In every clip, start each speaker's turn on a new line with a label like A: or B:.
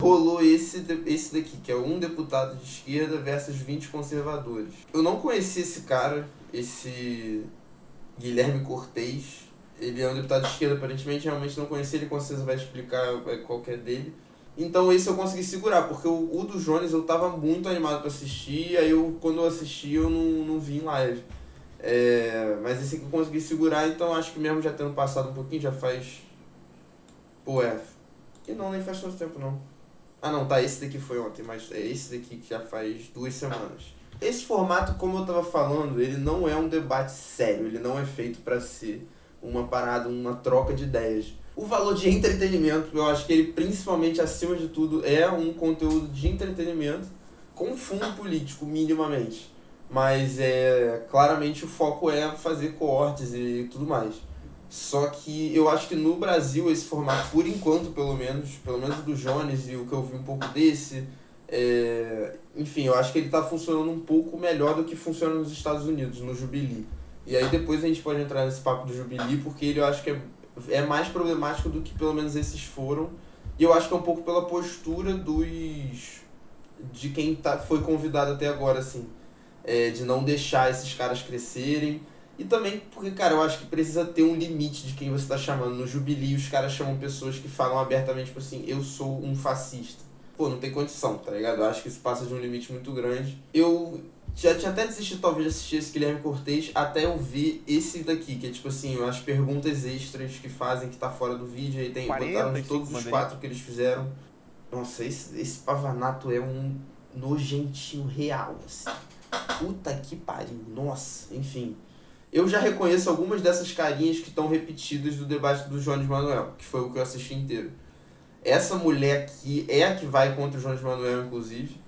A: rolou esse daqui, que é um deputado de esquerda versus 20 conservadores. Eu não conheci esse cara, esse Guilherme Cortez. Ele é um deputado de esquerda, aparentemente, realmente não conheci, ele com certeza vai explicar qual que é dele. Então esse eu consegui segurar, porque o do Jones eu tava muito animado pra assistir, aí quando eu assisti eu não vi em live. Mas esse aqui eu consegui segurar, então acho que mesmo já tendo passado um pouquinho, já faz... E não, nem faz tanto tempo não. Ah não, tá, esse daqui foi ontem, mas é esse daqui que já faz 2 semanas. Esse formato, como eu tava falando, ele não é um debate sério, ele não é feito pra ser uma parada, uma troca de ideias. O valor de entretenimento, eu acho que ele principalmente, acima de tudo, é um conteúdo de entretenimento com fundo político, minimamente. Mas claramente o foco é fazer cortes e tudo mais. Só que eu acho que no Brasil esse formato, por enquanto pelo menos do Jones e o que eu vi um pouco desse, enfim, eu acho que ele tá funcionando um pouco melhor do que funciona nos Estados Unidos, no Jubilee. E aí depois a gente pode entrar nesse papo do Jubilee, porque ele eu acho que é mais problemático do que pelo menos esses foram. E eu acho que é um pouco pela postura de quem foi convidado até agora, assim. De não deixar esses caras crescerem. E também porque, cara, eu acho que precisa ter um limite de quem você tá chamando. No Jubilee, os caras chamam pessoas que falam abertamente, tipo assim, eu sou um fascista. Pô, não tem condição, tá ligado? Eu acho que isso passa de um limite muito grande. Eu já tinha até desistido, talvez, de assistir esse Guilherme Cortez até eu ver esse daqui, que é tipo assim, as perguntas extras que fazem, que tá fora do vídeo, aí botaram de todos os 4 que eles fizeram. Nossa, esse Pavanato é um nojentinho real, assim. Puta que pariu, nossa, enfim. Eu já reconheço algumas dessas carinhas que estão repetidas do debate do Jones Manuel, que foi o que eu assisti inteiro. Essa mulher aqui é a que vai contra o Jones Manuel, inclusive.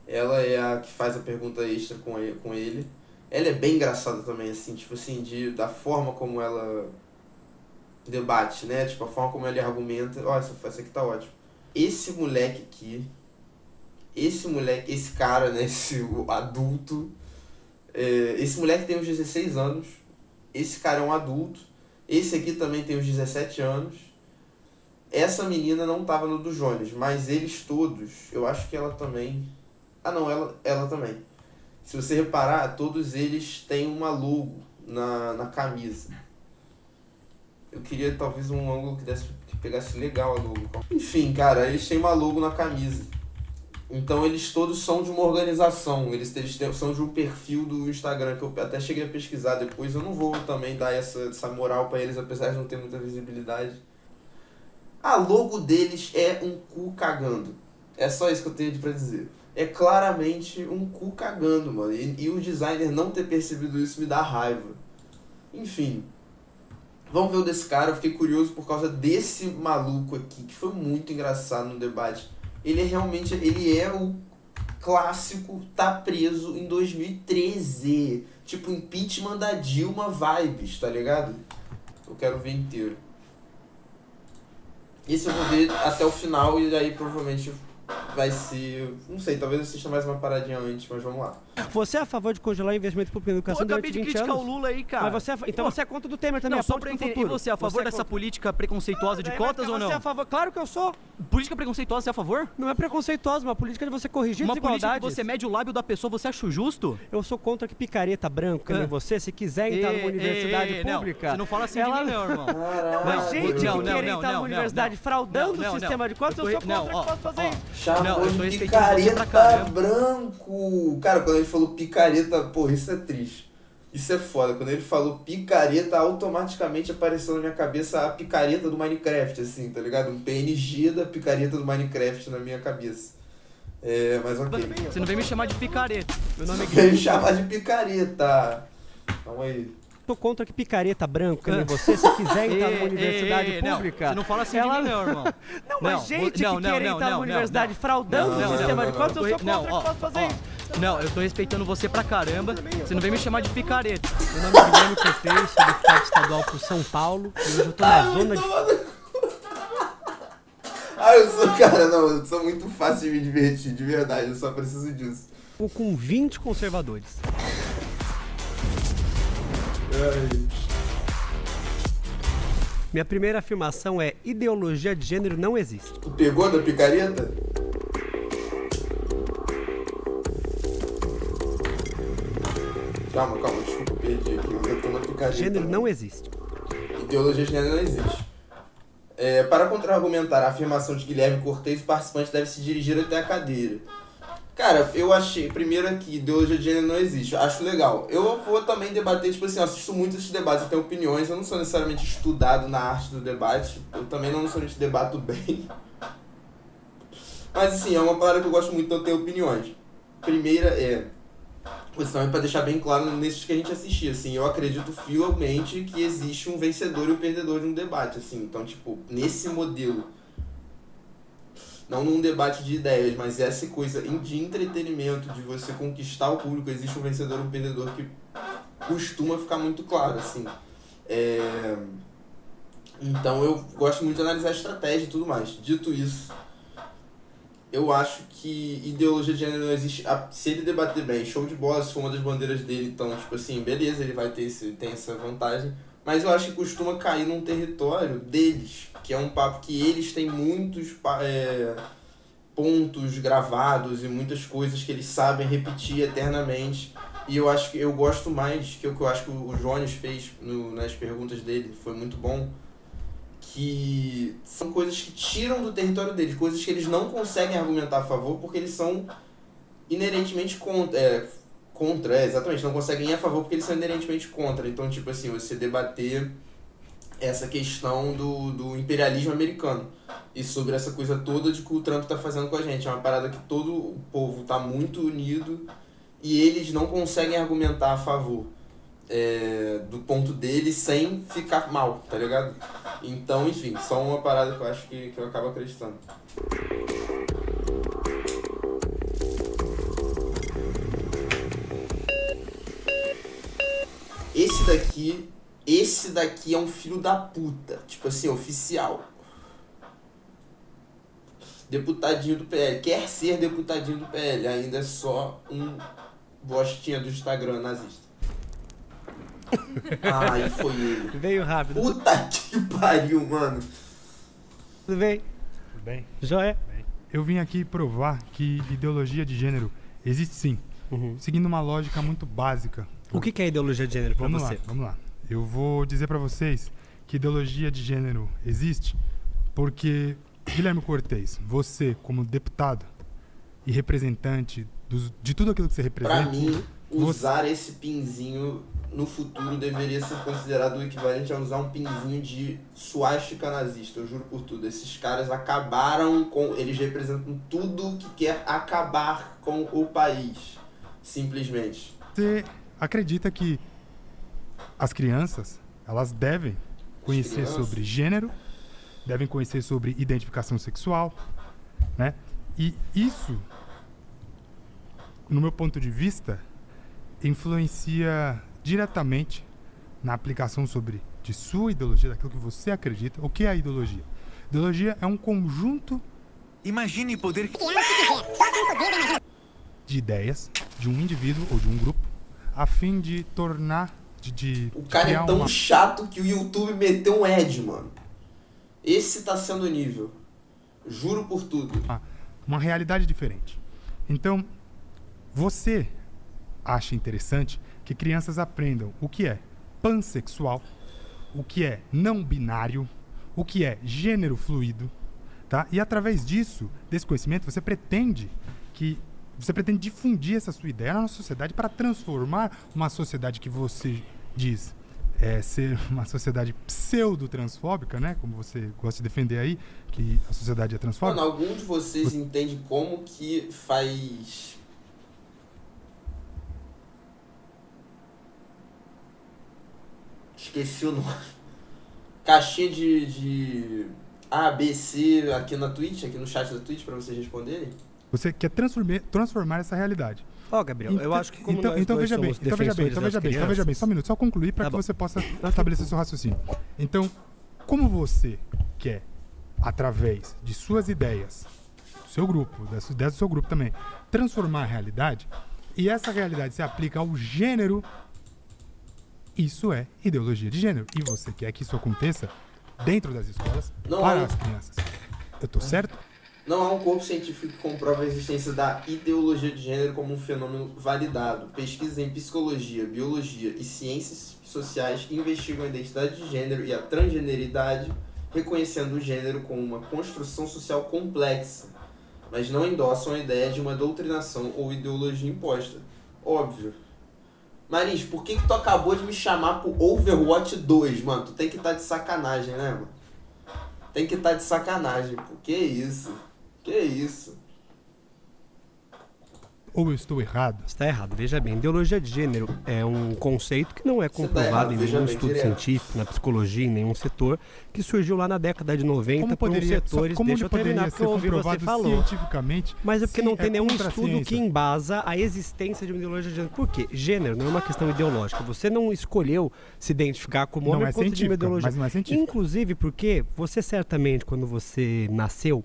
A: Ela é a que faz a pergunta extra com ele. Ela é bem engraçada também, assim, tipo assim, da forma como ela debate, né? Tipo, a forma como ela argumenta. Ó, essa aqui tá ótima. Esse moleque aqui, esse cara, né? Esse adulto. Esse moleque tem uns 16 anos. Esse cara é um adulto. Esse aqui também tem uns 17 anos. Essa menina não tava no do Jones, mas eles todos, eu acho que ela também... Ah não, ela também. Se você reparar, todos eles têm uma logo na camisa. Eu queria talvez um ângulo que pegasse legal a logo. Enfim, cara, eles têm uma logo na camisa. Então eles todos são de uma organização, eles são de um perfil do Instagram, que eu até cheguei a pesquisar depois. Eu não vou também dar essa moral pra eles, apesar de não ter muita visibilidade. A logo deles é um cu cagando. É só isso que eu tenho pra dizer. É claramente um cu cagando, mano. E o designer não ter percebido isso me dá raiva. Enfim. Vamos ver o desse cara. Eu fiquei curioso por causa desse maluco aqui, que foi muito engraçado no debate. Ele é o clássico tá preso em 2013. Tipo, impeachment da Dilma vibes, tá ligado? Eu quero ver inteiro. Esse eu vou ver até o final e aí provavelmente vai ser... Não sei, talvez eu assista mais uma paradinha antes, mas vamos lá.
B: Você é a favor de congelar investimento público em educação durante 20 anos?
C: Eu acabei de criticar o Lula aí, cara.
B: Mas então você é contra do Temer também,
C: não, só pra entender. E você é a favor dessa política preconceituosa de cotas ou não?
B: Você é a favor? Claro que eu sou.
C: Política preconceituosa, você é a favor?
B: Não é preconceituosa, uma política de você corrigir desigualdades.
C: Uma política que você mede o lábio da pessoa, você acha justo?
B: Eu sou contra que picareta branca, nem você, se quiser entrar numa universidade pública...
C: Não, você não fala assim de mim não, irmão.
B: Mas gente que quer entrar numa universidade fraudando o sistema de cotas, eu sou contra que posso fazer isso.
A: Chamou de picareta branco. Cara, quando ele falou picareta, porra, isso é triste. Isso é foda. Quando ele falou picareta, automaticamente apareceu na minha cabeça a picareta do Minecraft, assim, tá ligado? Um PNG da picareta do Minecraft na minha cabeça. Mas ok.
C: Você não vem me chamar de picareta.
B: Meu nome é
A: Guilherme. Vem me chamar de picareta. Calma aí.
B: Tô contra que picareta branca, nem você, se quiser entrar numa universidade pública...
C: Você não fala assim de mim não, irmão.
B: Não, mas gente que quer entrar numa universidade fraudando o sistema de cotas, eu sou contra que posso fazer isso.
C: Não, eu tô respeitando você pra caramba. Você não vem me chamar de picareta.
B: Meu nome é Guilherme Cortez, sou deputado estadual por São Paulo. E hoje eu tô na zona de...
A: eu sou muito fácil de me divertir, de verdade. Eu só preciso disso.
B: Com 20 conservadores.
D: Minha primeira afirmação é: ideologia de gênero não existe.
A: Tu pegou da picareta? Calma, desculpa, perdi aqui. Eu tô na picareta.
D: Gênero não existe.
A: Ideologia de gênero não existe. Para contra-argumentar a afirmação de Guilherme Cortez, o participante deve se dirigir até a cadeira. Cara, eu achei, primeiro aqui, ideologia de gênero não existe. Acho legal. Eu vou também debater, tipo assim, eu assisto muito esses debates, eu tenho opiniões, eu não sou necessariamente estudado na arte do debate, eu também não necessariamente debato bem. Mas assim, é uma parada que eu gosto muito, então eu tenho opiniões. Primeira também para deixar bem claro nesses que a gente assistia, assim, eu acredito fielmente que existe um vencedor e um perdedor de um debate, assim, então, tipo, nesse modelo, não num debate de ideias, mas essa coisa de entretenimento, de você conquistar o público, existe um vencedor e um perdedor que costuma ficar muito claro, assim. Então eu gosto muito de analisar a estratégia e tudo mais. Dito isso, eu acho que ideologia de gênero não existe. Se ele debater bem, show de bola, se for uma das bandeiras dele, então, tipo assim, beleza, ele vai ter tem essa vantagem. Mas eu acho que costuma cair num território deles, que é um papo que eles têm muitos pontos gravados e muitas coisas que eles sabem repetir eternamente. E eu acho que eu gosto mais, que eu acho que o Jones fez nas perguntas dele, foi muito bom, que são coisas que tiram do território deles, coisas que eles não conseguem argumentar a favor porque eles são inerentemente contra, exatamente, não conseguem ir a favor porque eles são inerentemente contra. Então, tipo assim, você debater essa questão do imperialismo americano e sobre essa coisa toda de que o Trump tá fazendo com a gente. É uma parada que todo o povo tá muito unido e eles não conseguem argumentar a favor do ponto deles sem ficar mal, tá ligado? Então, enfim, só uma parada que eu acho que eu acabo acreditando. Esse daqui é um filho da puta. Tipo assim, oficial. Deputadinho do PL. Quer ser deputadinho do PL. Ainda é só um bostinha do Instagram nazista. Ai, foi ele.
D: Veio rápido.
A: Puta que pariu, mano.
D: Tudo bem?
E: Tudo bem?
D: Joia?
E: Eu vim aqui provar que ideologia de gênero existe sim. Seguindo uma lógica muito básica.
D: O que é ideologia de gênero pra você?
E: Vamos lá. Eu vou dizer pra vocês que ideologia de gênero existe porque, Guilherme Cortez, você como deputado e representante de tudo aquilo que você representa...
A: Pra mim, usar esse pinzinho no futuro deveria ser considerado o equivalente a usar um pinzinho de suástica nazista, eu juro por tudo. Esses caras acabaram com... Eles representam tudo que quer acabar com o país, simplesmente.
E: Você acredita que as crianças, elas devem conhecer sobre gênero, devem conhecer sobre identificação sexual, né? E isso, no meu ponto de vista, influencia diretamente na aplicação de sua ideologia, daquilo que você acredita. O que é a ideologia? Ideologia é um conjunto
F: Imagine poder
E: de ideias de um indivíduo ou de um grupo a fim de tornar
A: o cara é tão chato que o YouTube meteu um ad, mano. Esse tá sendo o nível. Juro por tudo.
E: Uma realidade diferente. Então, você acha interessante que crianças aprendam o que é pansexual, o que é não binário, o que é gênero fluido, tá? E através disso, desse conhecimento, você pretende difundir essa sua ideia na nossa sociedade para transformar uma sociedade que você diz ser uma sociedade pseudo-transfóbica, né? Como você gosta de defender aí, que a sociedade é transfóbica.
A: Mano, algum de vocês entende como que faz... Esqueci o nome. Caixinha de A, B, C aqui na Twitch, aqui no chat da Twitch, pra vocês responderem?
E: Você quer transformar essa realidade.
D: Gabriel, eu acho que como
E: então veja bem, só um minuto, só concluir para que você possa estabelecer seu raciocínio. Então, como você quer, através de suas ideias, do seu grupo, das ideias do seu grupo também, transformar a realidade, e essa realidade se aplica ao gênero, isso é ideologia de gênero. E você quer que isso aconteça dentro das escolas
A: Não
E: para
A: há.
E: as crianças. Eu tô certo?
A: Não há um corpo científico que comprove a existência da ideologia de gênero como um fenômeno validado. Pesquisas em psicologia, biologia e ciências sociais investigam a identidade de gênero e a transgeneridade, reconhecendo o gênero como uma construção social complexa, mas não endossam a ideia de uma doutrinação ou ideologia imposta. Óbvio. Marins, por que tu acabou de me chamar pro Overwatch 2, mano? Tu tem que estar de sacanagem, né, mano? Tem que estar de sacanagem, pô. Que isso? Que isso?
E: Ou eu estou errado?
D: Está errado. Veja bem, ideologia de gênero é um conceito que não é comprovado em nenhum estudo científico, na psicologia, em nenhum setor, que surgiu lá na década de 90 por uns setores. Deixa eu terminar, porque eu ouvi você falou.
E: Cientificamente,
D: mas é porque não tem nenhum
E: contra a
D: estudo que
E: ciência.
D: embasa a existência de uma ideologia de gênero. Por quê? Gênero não é uma questão ideológica. Você não escolheu se identificar como homem
E: Não é
D: por conta de uma
E: científica,
D: ideologia.
E: mas não é científica.
D: Inclusive porque você certamente, quando você nasceu,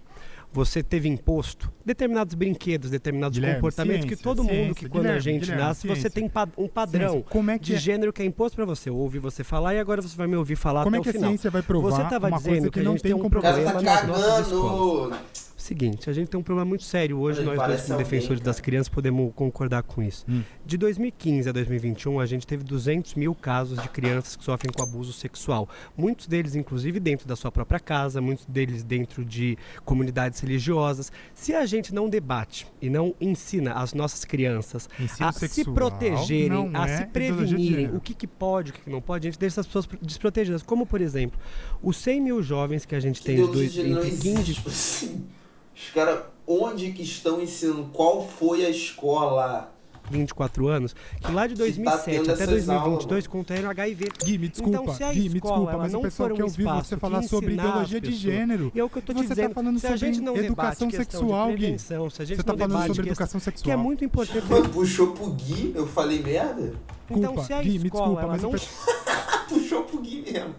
D: você teve imposto determinados brinquedos, determinados
E: Guilherme,
D: comportamentos que todo mundo que quando a gente nasce, você tem um padrão de gênero que é imposto pra você. Ouve você falar e agora você vai me ouvir falar
E: Como
D: até
E: é
D: o
E: que a
D: final.
E: ciência vai provar
D: Você estava
E: uma
D: dizendo
E: coisa
D: que a
E: que não
D: gente
E: tem
D: tem um
E: comprovado?
D: problema
A: O cara tá
D: nas nossas escolas.
A: cagando!
D: Seguinte, a gente tem um problema muito sério hoje,
A: Ele
D: nós dois
A: parece
D: como
A: alguém,
D: defensores
A: cara.
D: das crianças podemos concordar com isso. De 2015 a 2021, a gente teve 200 mil casos de crianças que sofrem com abuso sexual. Muitos deles, inclusive, dentro da sua própria casa, muitos deles dentro de comunidades religiosas. Se a gente não debate e não ensina as nossas crianças
E: Ensino
D: a se
E: sexual
D: protegerem,
E: não
D: a
E: é
D: se
E: ideologia de
D: prevenirem,
E: gênero.
D: o que pode, o que não pode, a gente deixa essas pessoas desprotegidas. Como, por exemplo, os 100 mil jovens que a gente tem
A: Ideologia de gênero não
D: entre 15
A: existe, tipo assim. Os caras, onde que estão ensinando? Qual foi a escola?
D: 24 anos, que lá de
A: Que tá
D: 2007
A: tendo
D: até
A: essas
D: 2022 contaram HIV.
E: Gui, me desculpa,
D: Então, se a
E: Gui, me
D: escola,
E: desculpa,
D: ela
E: mas o
D: não
E: pessoal
D: for
E: quer
D: um
E: ouvir
D: espaço
E: você
D: que
E: falar sobre
D: ensinar as
E: ideologia de
D: pessoas,
E: gênero.
D: E é o que eu tô te
E: Você
D: dizendo,
E: tá falando
D: se a gente
E: sobre
D: não
E: educação
D: debate questão
E: sexual,
D: de
E: Gui.
D: prevenção, se a gente
E: Você tá
D: não
E: falando
D: debate
E: sobre
D: questão-
E: educação
D: que é
E: sexual.
D: muito importante.
A: Mano, puxou pro Gui, eu falei merda?
D: Então,
E: Culpa,
D: se a
E: Gui, me
D: escola
E: desculpa,
D: ela
E: mas
D: não
E: o pessoal
A: Puxou pro Gui mesmo.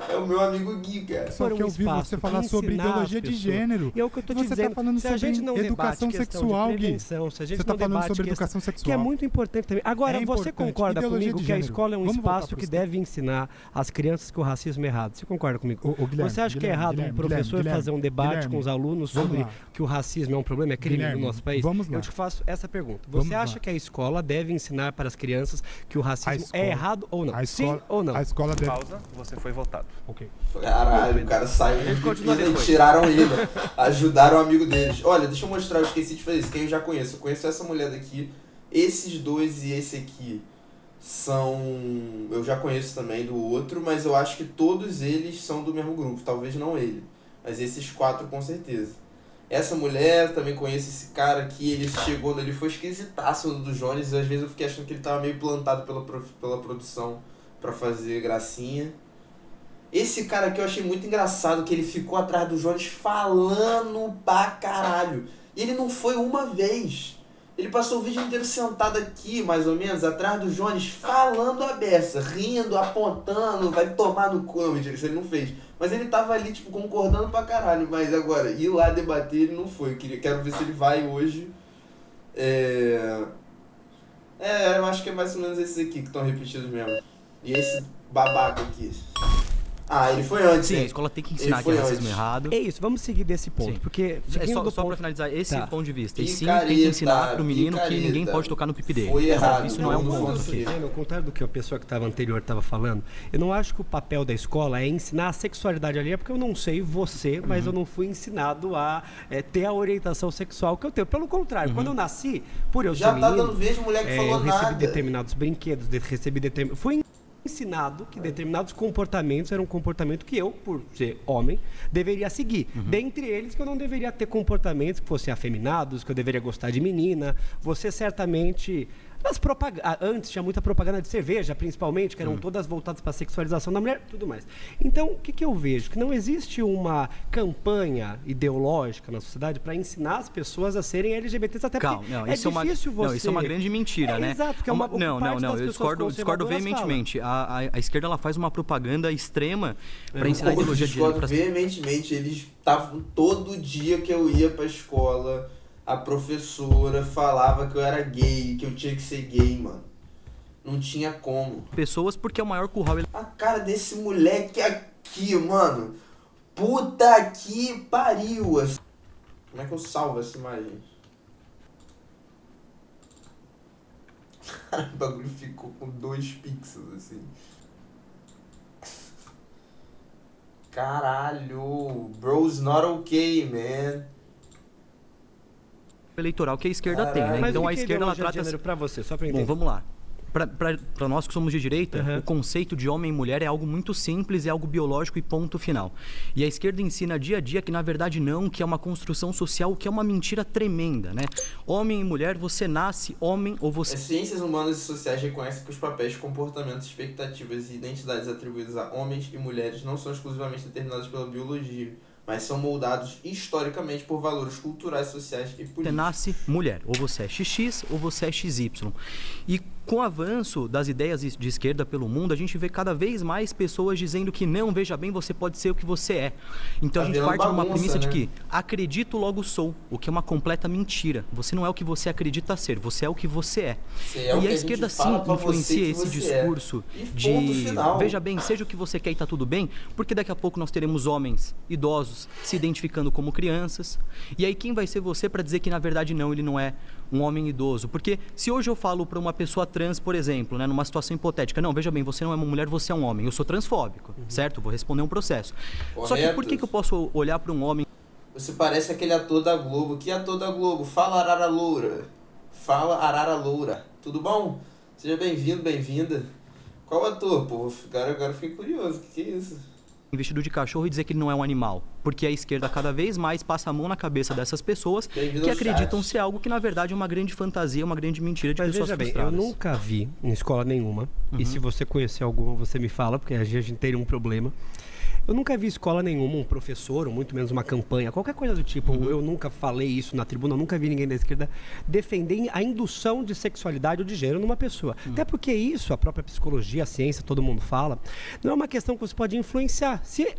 A: É o meu amigo Gui, cara.
E: só
D: for
E: quer
D: um
E: ouvir
D: espaço
E: você
D: que
E: falar sobre
D: ensinar
E: ideologia
D: as
E: de
D: pessoas.
E: gênero.
D: E é o que eu tô te
E: Você
D: dizendo,
E: tá falando
D: se a gente não
E: sobre
D: debate
E: educação
D: questão
E: sexual,
D: de
E: Gui.
D: prevenção, se a gente
E: Você
D: não
E: tá falando
D: debate
E: sobre
D: questão,
E: educação sexual.
D: que é muito importante também. Agora,
E: É
D: você
E: importante.
D: concorda
E: Ideologia
D: comigo
E: de
D: que a
E: gênero.
D: escola é um
E: Vamos voltar
D: espaço
E: pro
D: que deve ensinar às crianças que o racismo é errado? Você concorda comigo?
E: Ô, Guilherme,
D: Você acha que é
E: Guilherme,
D: errado
E: Guilherme,
D: um professor
E: Guilherme,
D: fazer um debate
E: Guilherme,
D: com os alunos
E: vamos
D: sobre
E: lá.
D: que o racismo é um problema, é crime
E: Guilherme,
D: no nosso país?
E: vamos lá.
D: Eu te faço essa pergunta.
E: Vamos
D: Você acha
E: lá.
D: que a escola deve ensinar para as crianças que o racismo é errado ou não?
E: A escola,
D: Sim ou não?
E: A escola deve...
C: Pausa, você foi votado.
E: Ok.
A: Caralho, o cara saiu
C: gente
A: do
C: continua
A: pepino e
C: depois.
A: tiraram ele. Ajudaram o amigo deles. Olha, deixa eu mostrar, eu esqueci de fazer isso. Quem eu já conheço? Eu conheço essa mulher daqui. Esses dois e esse aqui são... Eu já conheço também do outro, mas eu acho que todos eles são do mesmo grupo. Talvez não ele, mas esses 4 com certeza. Essa mulher, também conheço esse cara aqui, ele chegou, ele foi esquisitaço no do Jones, e às vezes eu fiquei achando que ele tava meio plantado pela produção pra fazer gracinha. Esse cara aqui eu achei muito engraçado, que ele ficou atrás do Jones falando pra caralho. E ele não foi uma vez. Ele passou o vídeo inteiro sentado aqui, mais ou menos, atrás do Jones, falando a beça, rindo, apontando, vai tomar no cu. Não, mentira, isso ele não fez. Mas ele tava ali, tipo, concordando pra caralho. Mas agora, ir lá debater, ele não foi. Quero ver se ele vai hoje. Eu acho que é mais ou menos esses aqui que estão repetidos mesmo. E esse babaca aqui. Ah, ele foi antes,
C: Sim,
A: hein?
C: a escola tem que ensinar
A: Ele
C: que é
A: foi
C: racismo
A: antes.
C: errado.
D: É isso, vamos seguir desse ponto,
C: Sim.
D: porque
C: É
D: seguindo do
C: só
D: ponto...
C: pra finalizar esse
D: Tá.
C: ponto de vista. E sim,
A: Picareta,
C: tem que ensinar pro menino que ninguém
A: picareta.
C: pode tocar no pipi dele.
A: Foi errado.
C: Isso não é um
A: Não,
C: ponto
A: não,
C: aqui.
A: não.
D: Ao contrário do que a pessoa que estava anterior estava falando, eu não acho que o papel da escola é ensinar a sexualidade alheia, porque eu não sei você, mas eu não fui ensinado a ter a orientação sexual que eu tenho. Pelo contrário, quando eu nasci, por eu
A: Já
D: ser
A: tá
D: menino,
A: dando vez, mulher que falou
D: eu recebi
A: nada.
D: determinados brinquedos, fui ensinado que determinados comportamentos eram um comportamento que eu, por ser homem, deveria seguir. Dentre eles, que eu não deveria ter comportamentos que fossem afeminados, que eu deveria gostar de menina. Você certamente... Antes tinha muita propaganda de cerveja, principalmente, que eram todas voltadas para a sexualização da mulher, tudo mais. Então, o que eu vejo? Que não existe uma campanha ideológica na sociedade para ensinar as pessoas a serem LGBTs, até
C: Calma,
D: porque
C: não,
D: é
C: isso
D: difícil você...
C: Não, isso é uma grande mentira, né?
D: Exato, porque é uma
C: Não,
D: parte das
C: eu
D: pessoas
C: discordo
D: conservadoras
C: veementemente. A esquerda ela faz uma propaganda extrema para ensinar a
A: Eu
C: ideologia de gênero.
A: discordo veementemente. Eles estavam todo dia que eu ia pra escola, a professora falava que eu era gay, que eu tinha que ser gay, mano. Não tinha como.
C: Pessoas porque é o maior curral.
A: A cara desse moleque aqui, aqui, mano. Puta que pariu. Como é que eu salvo essa imagem? O bagulho ficou com 2 pixels, assim. Caralho. Bro's not okay, man.
C: Eleitoral que a esquerda tem, né?
D: Mas
C: então a
D: que
C: esquerda ela trata...
D: gênero pra você, só pra entender.
C: Bom, vamos lá. Para nós que somos de direita, o conceito de homem e mulher é algo muito simples, é algo biológico e ponto final. E a esquerda ensina dia a dia que na verdade não, que é uma construção social, que é uma mentira tremenda, né? Homem e mulher, você nasce homem ou você...
A: As ciências humanas e sociais reconhecem que os papéis, comportamentos, expectativas e identidades atribuídas a homens e mulheres não são exclusivamente determinados pela biologia, mas são moldados historicamente por valores culturais, sociais e políticos.
C: Você nasce mulher, ou você é XX ou você é XY. E com o avanço das ideias de esquerda pelo mundo, a gente vê cada vez mais pessoas dizendo que não, veja bem, você pode ser o que você é. Então a gente parte de uma premissa, né, de que acredito, logo sou, o que é uma completa mentira. Você não é o que você acredita ser, você é o que você é. E a esquerda sim influencia esse discurso de veja bem, seja o que você quer e tá tudo bem, porque daqui a pouco nós teremos homens idosos se identificando como crianças. E aí quem vai ser você para dizer que na verdade não, ele não é um homem idoso? Porque se hoje eu falo para uma pessoa trans, por exemplo, né, numa situação hipotética, não, veja bem, você não é uma mulher, você é um homem, eu sou transfóbico, certo? Vou responder um processo.
A: Correto.
C: Só que por que eu posso olhar para um homem...
A: Você parece aquele ator da Globo. Que ator da Globo? Fala, Arara Loura. Fala, Arara Loura. Tudo bom? Seja bem-vindo, bem-vinda. Qual ator? Pô, agora eu fiquei curioso. Que é isso?
C: Vestido de cachorro e dizer que ele não é um animal. Porque a esquerda cada vez mais passa a mão na cabeça dessas pessoas que acreditam ser algo que na verdade é uma grande fantasia, uma grande mentira de pessoas frustradas.
D: Eu nunca vi em escola nenhuma, e se você conhecer alguma, você me fala, porque a gente teria um problema. Eu nunca vi escola nenhuma, um professor, ou muito menos uma campanha, qualquer coisa do tipo. Eu nunca falei isso na tribuna, eu nunca vi ninguém da esquerda defender a indução de sexualidade ou de gênero numa pessoa. Até porque isso, a própria psicologia, a ciência, todo mundo fala, não é uma questão que você pode influenciar. Se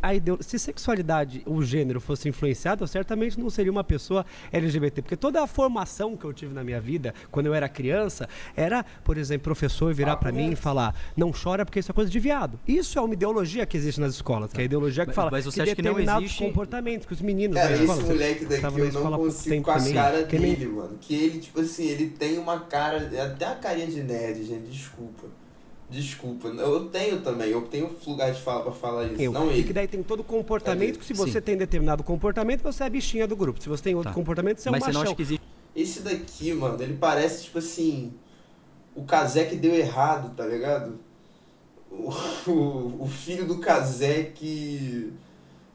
D: sexualidade ou gênero fosse influenciado, eu certamente não seria uma pessoa LGBT. Porque toda a formação que eu tive na minha vida, quando eu era criança, era, por exemplo, professor virar pra mim e falar, não chora porque isso é coisa de viado. Isso é uma ideologia que existe nas escolas, que é a ideologia que fala
C: mas você
D: que
C: acha que não existe
D: comportamentos que os meninos
A: cara,
D: da escola,
A: esse moleque daqui eu não consigo com a cara dele, mano. Que ele, tipo assim, ele tem uma cara, até a carinha de nerd, gente, desculpa. Eu tenho também, eu tenho lugar de fala pra falar isso, não ele.
D: E que daí tem todo comportamento que se você tem determinado comportamento, você é a bichinha do grupo. Se você tem outro comportamento, você é um machão. Mas você não acha que existe...
A: Esse daqui, mano, ele parece, tipo assim, o Kazé que deu errado, tá ligado? O filho do Kazé que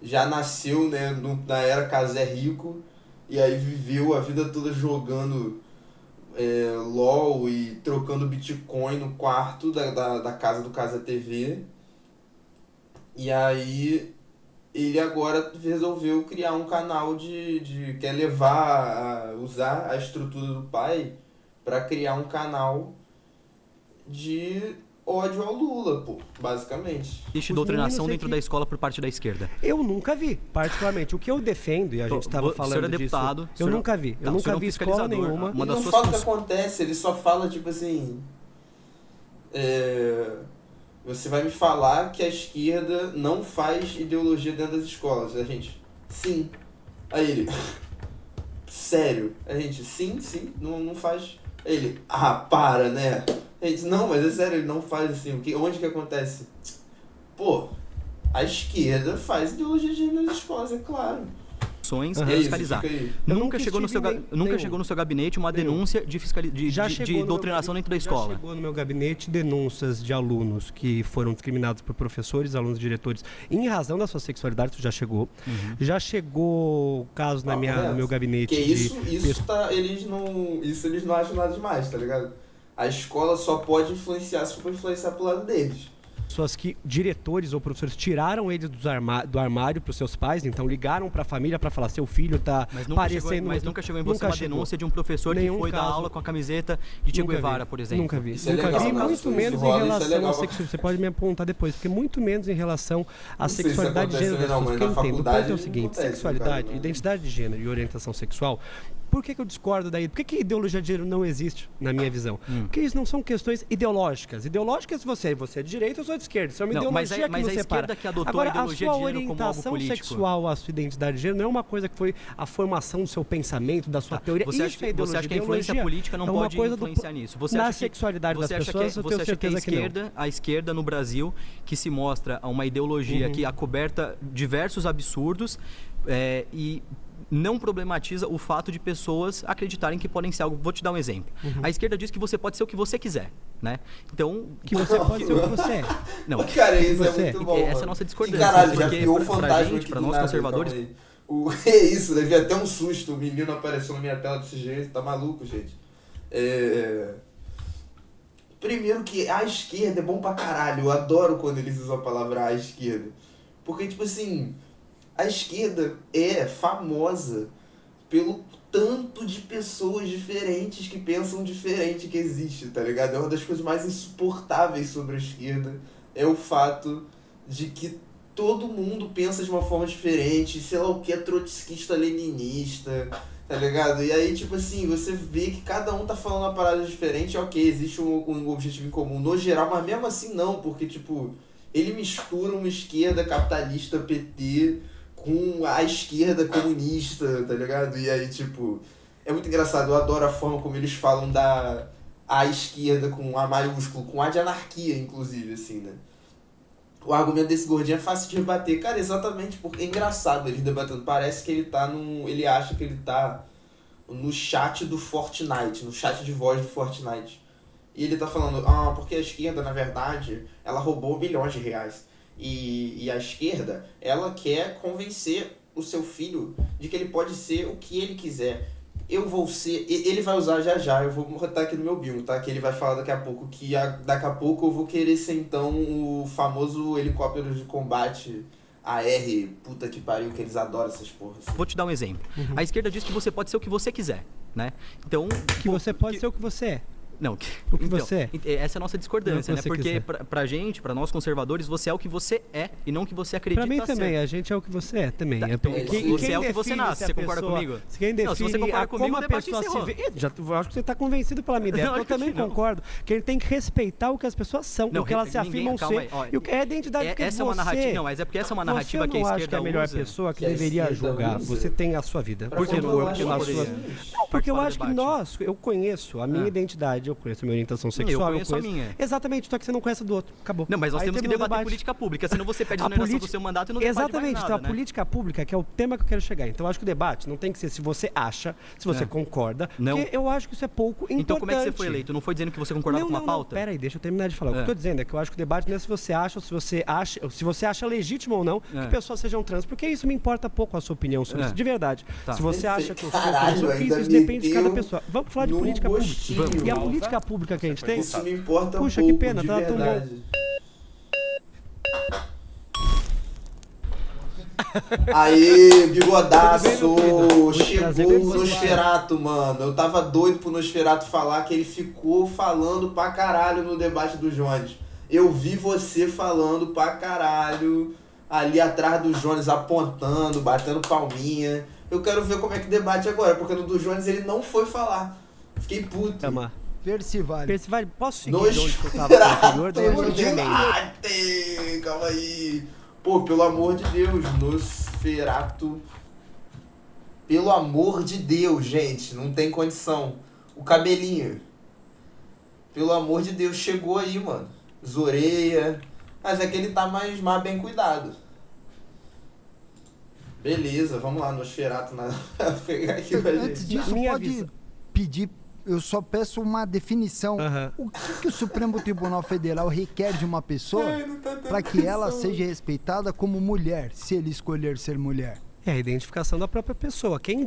A: já nasceu, né, na era Kazé rico e aí viveu a vida toda jogando LOL e trocando Bitcoin no quarto da casa do Kazé TV. E aí ele agora resolveu criar um canal quer levar usar a estrutura do pai para criar um canal de ódio ao Lula, pô, basicamente.
C: Existe doutrinação dentro da escola por parte da esquerda?
D: Eu nunca vi, particularmente. O que eu defendo, e a gente estava falando disso...
C: deputado,
D: eu nunca vi. Eu nunca vi escola nenhuma.
A: Ele não fala o que acontece, ele só fala, tipo assim... Você vai me falar que a esquerda não faz ideologia dentro das escolas. A gente, sim. Aí ele... Sério? A gente, sim, não faz... Aí ele, para, né? A gente, não, mas é sério, ele não faz assim. Onde que acontece? Pô, a esquerda faz ideologia de gênero nas escolas, é claro.
C: Fiscalizar. Nunca chegou no seu gabinete uma denúncia de doutrinação dentro da escola?
D: Já chegou no meu gabinete denúncias de alunos que foram discriminados por professores, alunos e diretores em razão da sua sexualidade, isso já chegou. Já chegou casos no meu gabinete
A: eles não acham nada demais, tá ligado? A escola só pode influenciar se for influenciar pro lado deles.
D: Pessoas que diretores ou professores tiraram eles do armário para os seus pais, então ligaram para a família para falar, seu filho tá parecendo...
C: Mas nunca chegou em você uma denúncia de um professor que foi dar aula com a camiseta de Che Guevara, por exemplo?
D: Nunca vi. Muito menos em relação à sexualidade. Você pode me apontar depois, porque muito menos em relação à sexualidade de gênero das pessoas. Porque eu entendo. O ponto é o seguinte, sexualidade, identidade de gênero e orientação sexual, Por que eu discordo daí? Por que ideologia de gênero não existe, na minha visão? Porque isso não são questões ideológicas. Ideológicas você é de direita ou você é de esquerda. Isso é uma ideologia que nos separa.
C: Mas a esquerda que adotou
D: Agora,
C: a ideologia de gênero como algo político.
D: a sua orientação sexual, a sua identidade de gênero não é uma coisa que foi a formação do seu pensamento, da sua teoria.
C: Você acha que a influência política não pode influenciar nisso?
D: Na sexualidade das pessoas, eu tenho certeza que não.
C: A esquerda no Brasil, que se mostra uma ideologia que acoberta diversos absurdos e não problematiza o fato de pessoas acreditarem que podem ser algo. Vou te dar um exemplo. A esquerda diz que você pode ser o que você quiser, né? Então...
D: Que você pode ser o que você é.
C: Não,
A: cara, isso é muito bom.
C: Essa é a nossa discordância.
A: Caralho, já criou o fantasma
C: pra nós conservadores...
A: É isso, levei até um susto. O menino apareceu na minha tela desse jeito. Tá maluco, gente. Primeiro que a esquerda é bom pra caralho. Eu adoro quando eles usam a palavra a esquerda. Porque, tipo assim... A esquerda é famosa pelo tanto de pessoas diferentes que pensam diferente que existe, tá ligado? É uma das coisas mais insuportáveis sobre a esquerda. É o fato de que todo mundo pensa de uma forma diferente, sei lá o que é trotskista, leninista, tá ligado? E aí, tipo assim, você vê que cada um tá falando uma parada diferente, ok, existe um objetivo em comum no geral, mas mesmo assim não, porque, tipo, ele mistura uma esquerda capitalista PT com a esquerda comunista, tá ligado? E aí, tipo, é muito engraçado, eu adoro a forma como eles falam da a esquerda com A maiúsculo, com A de anarquia, inclusive, assim, né? O argumento desse gordinho é fácil de rebater, cara, exatamente porque é engraçado eles debatendo, parece que ele acha que ele tá no chat do Fortnite, no chat de voz do Fortnite. E ele tá falando, porque a esquerda, na verdade, ela roubou bilhões de reais. E a esquerda, ela quer convencer o seu filho de que ele pode ser o que ele quiser. Eu vou ser... Ele vai usar já, eu vou botar aqui no meu bingo, tá? Que ele vai falar daqui a pouco, que daqui a pouco eu vou querer ser, então, o famoso helicóptero de combate AR, puta que pariu, que eles adoram essas porras.
C: Vou te dar um exemplo. A esquerda diz que você pode ser o que você quiser, né? Então...
D: Que você pode ser o que você é.
C: Não,
D: o que você é.
C: Essa é a nossa discordância, né? Porque pra gente, pra nós conservadores, você é o que você é e não o que você acredita ser.
D: Pra mim também, a gente é o que você é também.
C: Tá, então, você é o que você nasce, você concorda comigo?
D: Quem define
C: se você concorda comigo,
D: como a pessoa se vê... Eu acho que você tá convencido pela minha ideia, eu também concordo. Que ele tem que respeitar o que as pessoas são, o que elas se afirmam ser. E o que é a identidade que
C: essa é uma narrativa. Não, mas é porque essa é uma narrativa que a esquerda usa.
D: Você não acha que é a melhor pessoa que deveria julgar. Você tem a sua vida. Porque eu acho que eu conheço a minha identidade, eu conheço a minha orientação sexual,
C: eu conheço a minha.
D: Exatamente, só que você não conhece a do outro. Acabou.
C: Não, mas nós temos que debater política pública, senão você pede exoneração do seu mandato e não debate mais nada.
D: Exatamente, então a política pública, que é o tema que eu quero chegar. Então eu acho que o debate não tem que ser se você acha, se você concorda, porque eu acho que isso é pouco importante.
C: Então como é que você foi eleito? Não foi dizendo que você concordava com uma pauta?
D: Pera aí, deixa eu terminar de falar. O que eu tô dizendo é que eu acho que o debate não é se você acha ou se você acha legítimo ou não que pessoas sejam trans, porque isso me importa pouco a sua opinião sobre isso, de verdade. Se você acha que eu sou trans, isso depende de cada pessoa. Vamos falar de política pública. E a política pública que a gente tem...
A: Isso me importa
D: puxa,
A: pouco,
D: que pena,
A: de
D: tá
A: verdade. Aê, bigodaço! Chegou o Nosferatu, mano. Eu tava doido pro Nosferatu falar que ele ficou falando pra caralho no debate do Jones. Eu vi você falando pra caralho ali atrás do Jones, apontando, batendo palminha. Eu quero ver como é que debate agora, porque no do Jones ele não foi falar. Fiquei puto.
G: Percival,
D: posso seguir de onde eu tava anterior?
A: Calma aí. Pô, pelo amor de Deus, Nosferatu. Pelo amor de Deus, gente, não tem condição. O cabelinho. Pelo amor de Deus, chegou aí, mano. Zoreia. Mas é que ele tá mais bem cuidado. Beleza, vamos lá, Nosferatu. Pegar aqui pra gente.
G: Antes disso, pode pedir... Eu só peço uma definição. O que o Supremo Tribunal Federal requer de uma pessoa para que ela seja respeitada como mulher, se ele escolher ser mulher?
D: É a identificação da própria pessoa. Quem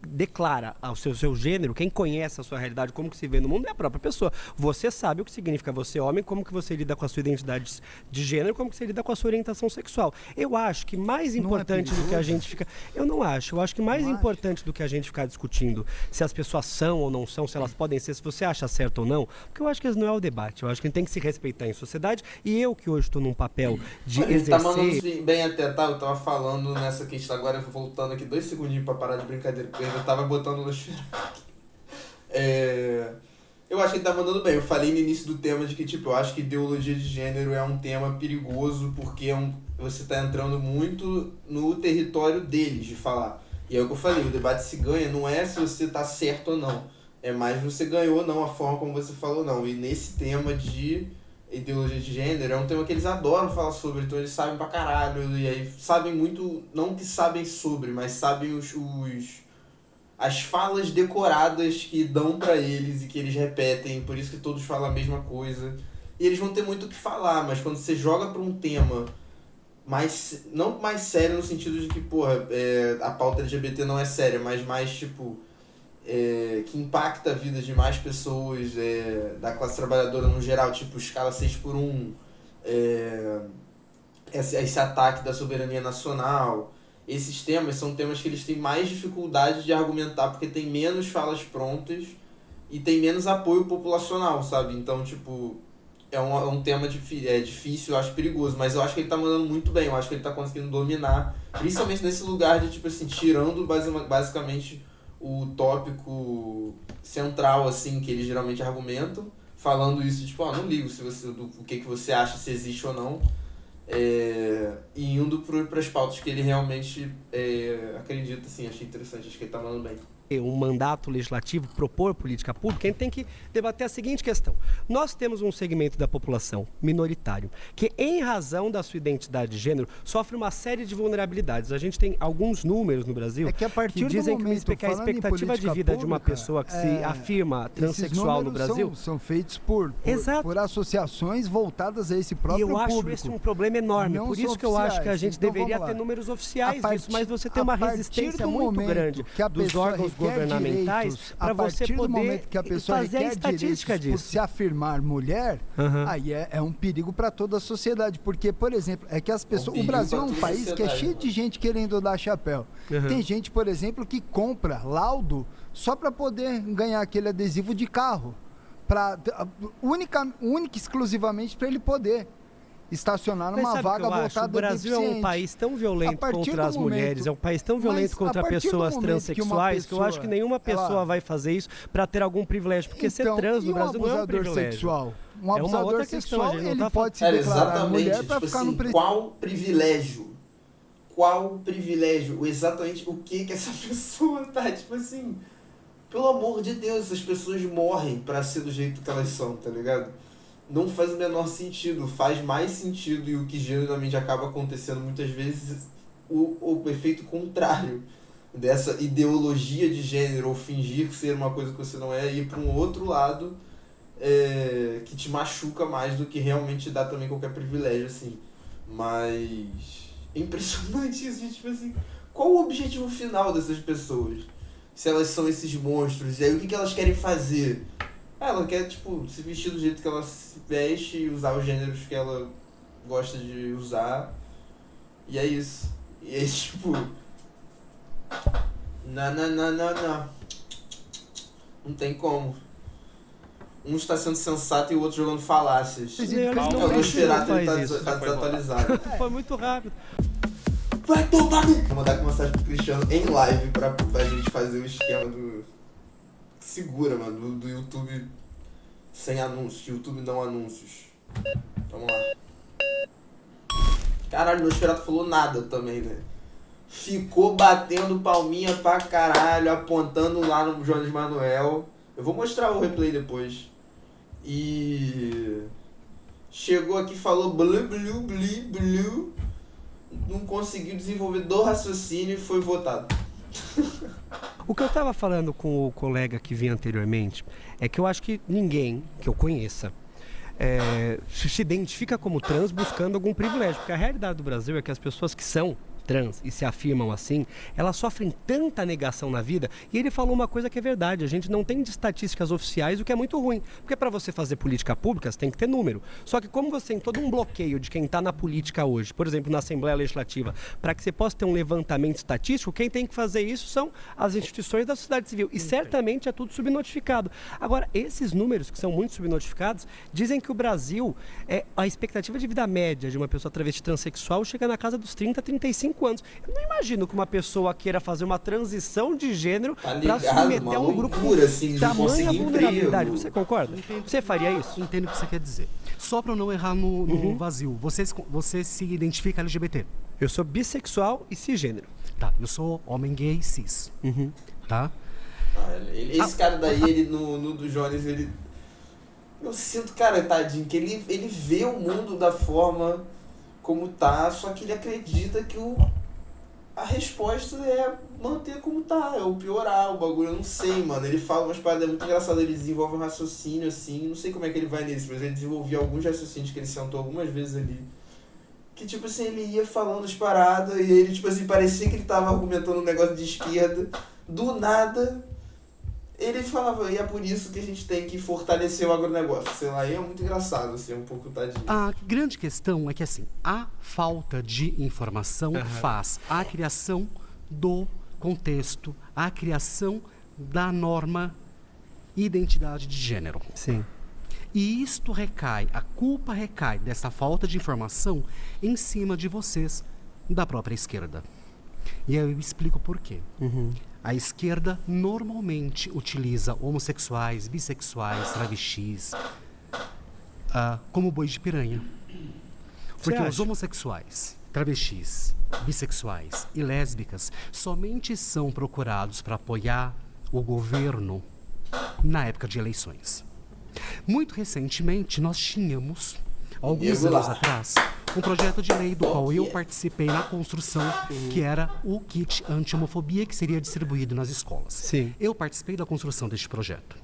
D: declara o seu gênero, quem conhece a sua realidade, como que se vê no mundo, é a própria pessoa. Você sabe o que significa você homem, como que você lida com a sua identidade de gênero, como que você lida com a sua orientação sexual. Eu acho que mais importante do que a gente fica... Eu não acho. Eu acho que mais importante do que a gente ficar discutindo se as pessoas são ou não são, se elas podem ser, se você acha certo ou não, porque eu acho que isso não é o debate. Eu acho que a gente tem que se respeitar em sociedade. E eu que hoje estou num papel de exercer...
A: Tá mandando bem até, tá? Eu tava falando nessa questão agora, voltando aqui 2 segundinhos pra parar de brincadeira com ele. Eu tava botando no eu acho que ele tá mandando bem. Eu falei no início do tema de que, tipo, eu acho que ideologia de gênero é um tema perigoso porque você tá entrando muito no território deles de falar. E é o que eu falei, o debate se ganha não é se você tá certo ou não. É mais você ganhou ou não, a forma como você falou não. E nesse tema de ideologia de gênero é um tema que eles adoram falar sobre, então eles sabem pra caralho. E aí sabem muito, não que sabem sobre, mas sabem as falas decoradas que dão pra eles e que eles repetem, por isso que todos falam a mesma coisa. E eles vão ter muito o que falar, mas quando você joga pra um tema não mais sério no sentido de que, porra, a pauta LGBT não é séria, mas mais, tipo, que impacta a vida de mais pessoas, da classe trabalhadora no geral, tipo, escala 6x1, esse ataque da soberania nacional. Esses temas são temas que eles têm mais dificuldade de argumentar porque tem menos falas prontas e tem menos apoio populacional, sabe? Então, tipo, é um tema difícil, eu acho perigoso, mas eu acho que ele tá mandando muito bem, eu acho que ele tá conseguindo dominar, principalmente nesse lugar de, tipo assim, tirando basicamente o tópico central, assim, que eles geralmente argumentam, falando isso, tipo, não ligo o que você acha, se existe ou não, e indo para as pautas que ele realmente acredita, assim, achei interessante, acho que ele tá mandando bem.
D: Um mandato legislativo, propor política pública, a gente tem que debater a seguinte questão. Nós temos um segmento da população minoritário que, em razão da sua identidade de gênero, sofre uma série de vulnerabilidades. A gente tem alguns números no Brasil que dizem que a expectativa de vida de uma pessoa que se afirma transexual no Brasil...
G: São feitos por associações voltadas a esse próprio público.
D: E eu acho esse um problema enorme. Por isso que eu acho que a gente deveria ter números oficiais disso, mas você tem uma resistência muito grande dos órgãos governamentais para você poder fazer a estatística disso.
G: Por se afirmar mulher, aí é um perigo para toda a sociedade, porque, por exemplo, que as pessoas, o Brasil é um país que é cheio de gente querendo dar chapéu. Tem gente, por exemplo, que compra laudo só para poder ganhar aquele adesivo de carro, única e exclusivamente para ele poder estacionar numa vaga voltada a
D: O Brasil é um país tão violento contra as mulheres, é um país tão violento contra pessoas transexuais que eu acho que nenhuma pessoa vai fazer isso para ter algum privilégio, porque ser trans no Brasil não é um privilégio.
G: Sexual? Um
D: é uma outra questão,
G: ele pode se declarar mulher para ficar no presídio.
A: Qual privilégio? Exatamente o que essa pessoa tá, tipo assim, pelo amor de Deus, essas pessoas morrem para ser do jeito que elas são, tá ligado? Não faz o menor sentido, faz mais sentido, e o que geralmente acaba acontecendo muitas vezes, o efeito contrário dessa ideologia de gênero, ou fingir ser uma coisa que você não é, e ir para um outro lado que te machuca mais do que realmente te dá também qualquer privilégio, assim. Mas é impressionante isso, tipo assim, qual o objetivo final dessas pessoas? Se elas são esses monstros, e aí o que elas querem fazer? Ela quer, tipo, se vestir do jeito que ela se veste e usar os gêneros que ela gosta de usar. E é isso. E é tipo... Não. Não tem como. Um está sendo sensato e o outro jogando falácias. O Nosferatu tá desatualizado.
D: Foi muito rápido.
A: Vai tomar no... Vou mandar uma mensagem pro Cristiano em live pra gente fazer o esquema do... Segura, mano, do YouTube sem anúncios, YouTube não anúncios. Vamos lá. Caralho, o Nosferatu falou nada também, né? Ficou batendo palminha pra caralho, apontando lá no Jones Manuel. Eu vou mostrar o replay depois. E... chegou aqui, falou blu, blu, blu, blu. Não conseguiu desenvolver do raciocínio e foi votado.
D: O que eu estava falando com o colega que vinha anteriormente é que eu acho que ninguém que eu conheça se identifica como trans buscando algum privilégio, porque a realidade do Brasil é que as pessoas que são trans e se afirmam assim, elas sofrem tanta negação na vida. E ele falou uma coisa que é verdade: a gente não tem de estatísticas oficiais, o que é muito ruim, porque para você fazer política pública você tem que ter número. Só que como você tem todo um bloqueio de quem está na política hoje, por exemplo na Assembleia Legislativa, para que você possa ter um levantamento estatístico, quem tem que fazer isso são as instituições da sociedade civil, e certamente é tudo subnotificado. Agora, esses números que são muito subnotificados dizem que o Brasil, a expectativa de vida média de uma pessoa travesti transexual chega na casa dos 30, 35 25 anos. Eu não imagino que uma pessoa queira fazer uma transição de gênero para
A: submeter
D: a um grupo
A: assim,
D: de tamanha vulnerabilidade. Você concorda? Você faria isso?
C: Entendo o que você quer dizer. Só para eu não errar no vazio, você se identifica LGBT?
D: Eu sou bissexual e cisgênero.
C: Tá, eu sou homem gay cis. Tá?
A: Esse cara daí, ele no do Jones, ele... Eu sinto, cara, tadinho, que ele vê o mundo da forma como tá, só que ele acredita que a resposta é manter como tá, é o piorar o bagulho, eu não sei, mano. Ele fala umas paradas muito engraçadas, ele desenvolve um raciocínio, assim, não sei como é que ele vai nisso, mas ele desenvolvia alguns raciocínios que ele sentou algumas vezes ali. Que, tipo assim, ele ia falando as paradas e ele, tipo assim, parecia que ele tava argumentando um negócio de esquerda, do nada... Ele falava, e é por isso que a gente tem que fortalecer o agronegócio. Sei lá, e é muito engraçado, assim, um pouco tadinho.
C: A grande questão é que, assim, a falta de informação faz a criação do contexto, a criação da norma identidade de gênero.
D: Sim.
C: E isto a culpa recai dessa falta de informação em cima de vocês, da própria esquerda. E aí eu explico por quê. A esquerda normalmente utiliza homossexuais, bissexuais, travestis como boi de piranha. Porque os homossexuais, travestis, bissexuais e lésbicas somente são procurados para apoiar o governo na época de eleições. Muito recentemente, nós tínhamos, alguns anos atrás, um projeto de lei do qual eu participei na construção, que era o kit anti-homofobia, que seria distribuído nas escolas.
D: Sim.
C: Eu participei da construção deste projeto.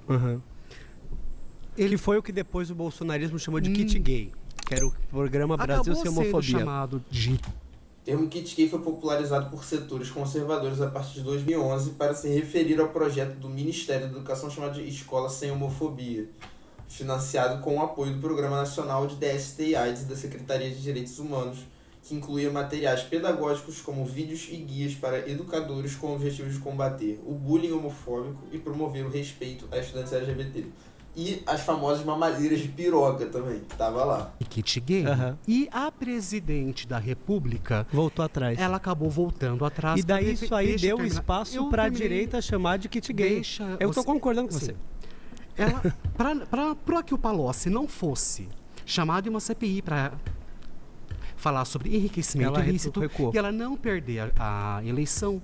D: Que foi o que depois o bolsonarismo chamou de kit gay, que era o programa Brasil Sem Homofobia.
C: Chamado de...
A: O termo kit gay foi popularizado por setores conservadores a partir de 2011 para se referir ao projeto do Ministério da Educação chamado de Escola Sem Homofobia, financiado com o apoio do Programa Nacional de DST e AIDS da Secretaria de Direitos Humanos, que incluía materiais pedagógicos como vídeos e guias para educadores com o objetivo de combater o bullying homofóbico e promover o respeito a estudantes LGBT. E as famosas mamadeiras de piroca também, tava lá.
C: E kit gay. E a presidente da República...
D: voltou atrás.
C: Ela acabou voltando atrás.
D: E daí isso aí deu espaço para a direita chamar de kit gay. Eu estou concordando com você.
C: Ela, para que o Palocci não fosse chamado em uma CPI para falar sobre enriquecimento ilícito e ela não perder a eleição,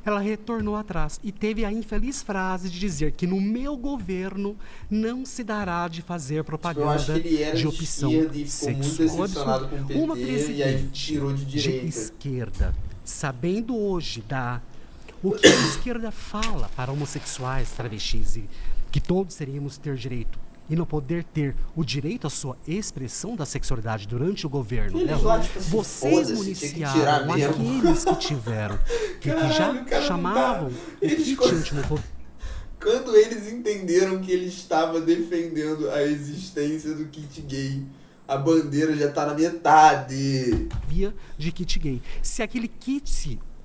C: ela retornou atrás e teve a infeliz frase de dizer que no meu governo não se dará de fazer propaganda de opção sexual. Uma presidente de esquerda, sabendo hoje o que a esquerda fala para homossexuais, travestis e que todos teríamos ter direito e não poder ter o direito à sua expressão da sexualidade durante o governo. Vocês municiaram aqueles que tiveram, que já chamavam o kit anti-homofobia.
A: Quando eles entenderam que ele estava defendendo a existência do kit gay, a bandeira já está na metade.
C: Via de kit gay. Se aquele